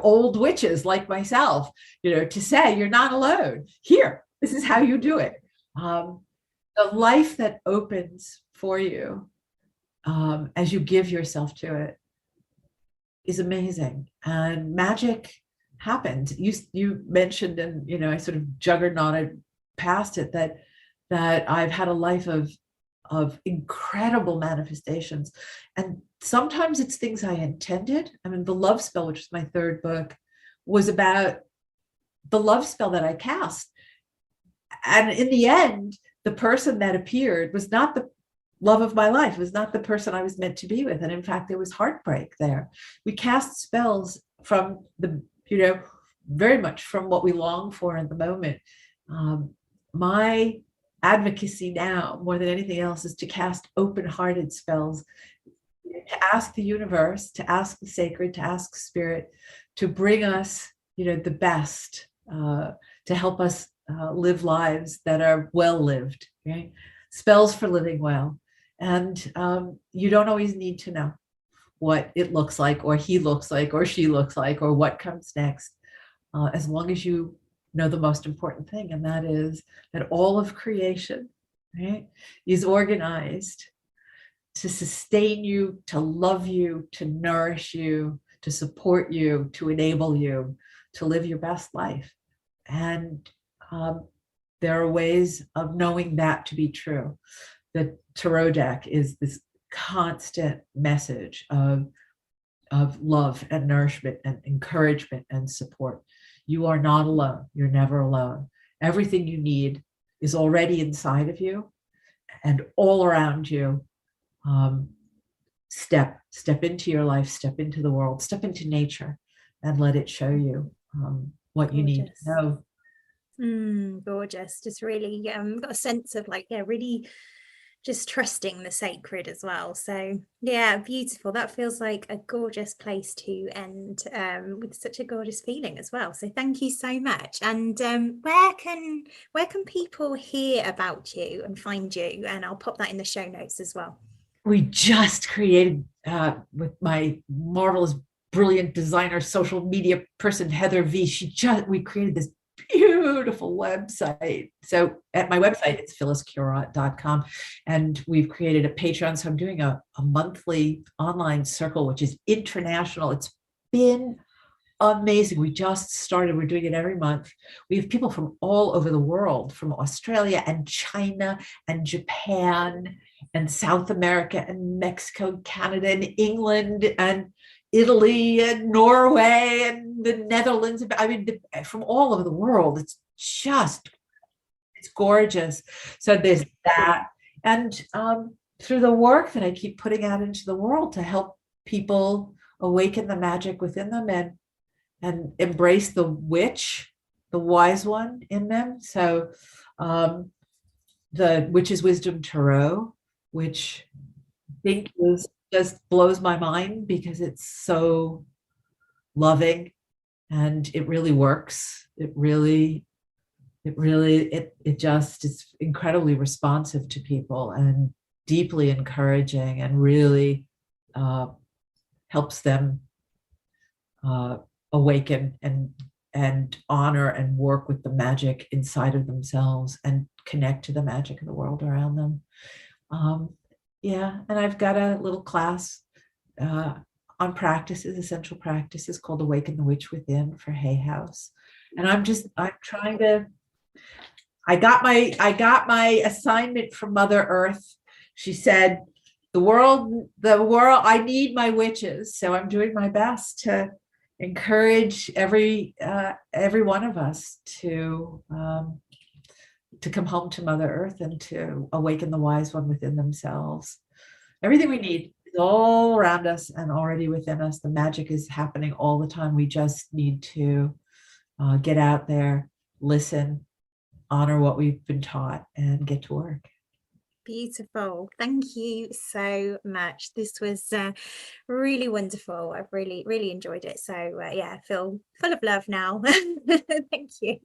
old witches like myself, to say you're not alone. Here, this is how you do it. The life that opens for you as you give yourself to it is amazing, and magic happens. You mentioned, and I sort of juggernauted past it, that I've had a life of incredible manifestations, and sometimes it's things I intended. The Love Spell, which is my third book, was about the love spell that I cast, and in the end, the person that appeared was not the love of my life, was not the person I was meant to be with. And in fact, there was heartbreak there. We cast spells from very much from what we long for in the moment. My advocacy now, more than anything else, is to cast open-hearted spells, to ask the universe, to ask the sacred, to ask spirit to bring us, the best, to help us live lives that are well lived, right? Spells for living well. And you don't always need to know what it looks like, or he looks like, or she looks like, or what comes next, as long as you know the most important thing, and that is that all of creation, right, is organized to sustain you, to love you, to nourish you, to support you, to enable you to live your best life. And there are ways of knowing that to be true. The tarot deck is this constant message of love and nourishment and encouragement and support. You are not alone. You're never alone. Everything you need is already inside of you and all around you. Step into your life, step into the world, step into nature, and let it show you what you need to know. Gorgeous. Just really got a sense of like, yeah, really just trusting the sacred as well. So yeah, beautiful. That feels like a gorgeous place to end with such a gorgeous feeling as well. So thank you so much. And where can people hear about you and find you? And I'll pop that in the show notes as well. We just created with my marvelous, brilliant designer, social media person, Heather V. We created this beautiful website. So at my website, it's phylliscurott.com. And we've created a Patreon. So I'm doing a monthly online circle, which is international. It's been amazing. We just started. We're doing it every month. We have people from all over the world, from Australia and China and Japan and South America and Mexico, Canada and England and Italy and Norway and the Netherlands. I mean, from all over the world. It's gorgeous. So there's that. And through the work that I keep putting out into the world to help people awaken the magic within them and embrace the witch, the wise one in them. So the Witch's Wisdom Tarot, which I think just blows my mind because it's so loving and it really works. It just is incredibly responsive to people and deeply encouraging and really helps them awaken and honor and work with the magic inside of themselves and connect to the magic of the world around them. And I've got a little class on practices, essential practices called Awaken the Witch Within for Hay House. And I'm trying to, I got my assignment from Mother Earth. She said, the world, I need my witches. So I'm doing my best to encourage every one of us to come home to Mother Earth and to awaken the wise one within themselves. Everything we need is all around us and already within us. The magic is happening all the time. We just need to get out there, listen, honor what we've been taught, and get to work. Beautiful. Thank you so much. This was really wonderful. I've really enjoyed it. So I feel full of love now. Thank you.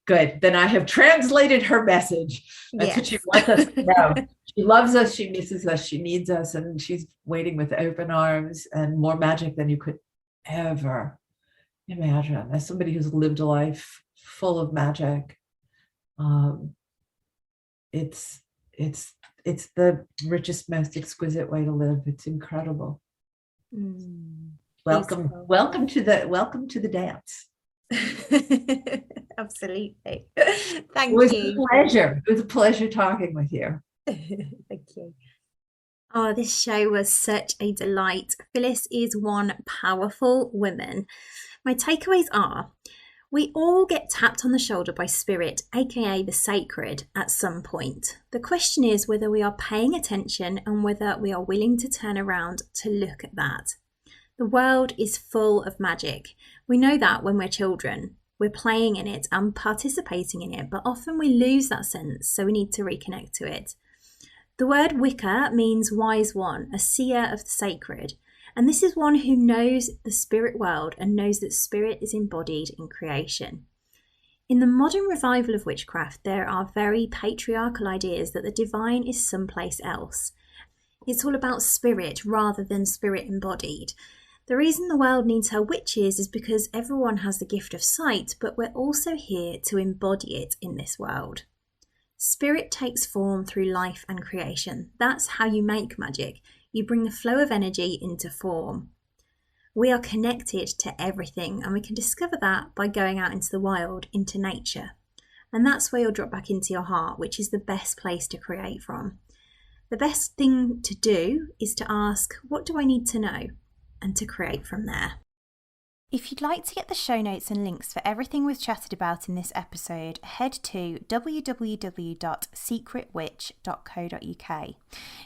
Good. Then I have translated her message. That's what she wants us to know. She loves us. She misses us. She needs us. And she's waiting with open arms and more magic than you could ever imagine. As somebody who's lived a life full of magic, it's the richest, most exquisite way to live. It's incredible. Welcome to the dance. Absolutely. Thank you. It was a pleasure talking with you. Thank you. Oh, this show was such a delight. Phyllis is one powerful woman. My takeaways are: we all get tapped on the shoulder by spirit, aka the sacred, at some point. The question is whether we are paying attention and whether we are willing to turn around to look at that. The world is full of magic. We know that when we're children. We're playing in it and participating in it, but often we lose that sense, so we need to reconnect to it. The word Wicca means wise one, a seer of the sacred. And this is one who knows the spirit world and knows that spirit is embodied in creation. In the modern revival of witchcraft, there are very patriarchal ideas that the divine is someplace else. It's all about spirit rather than spirit embodied. The reason the world needs her witches is because everyone has the gift of sight, but we're also here to embody it in this world. Spirit takes form through life and creation. That's how you make magic. You bring the flow of energy into form. We are connected to everything, and we can discover that by going out into the wild, into nature. And that's where you'll drop back into your heart, which is the best place to create from. The best thing to do is to ask, what do I need to know? And to create from there. If you'd like to get the show notes and links for everything we've chatted about in this episode, head to www.secretwitch.co.uk.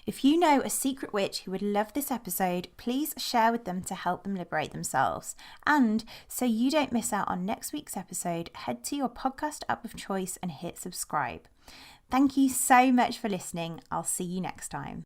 If you know a secret witch who would love this episode, please share with them to help them liberate themselves. And so you don't miss out on next week's episode, head to your podcast app of choice and hit subscribe. Thank you so much for listening. I'll see you next time.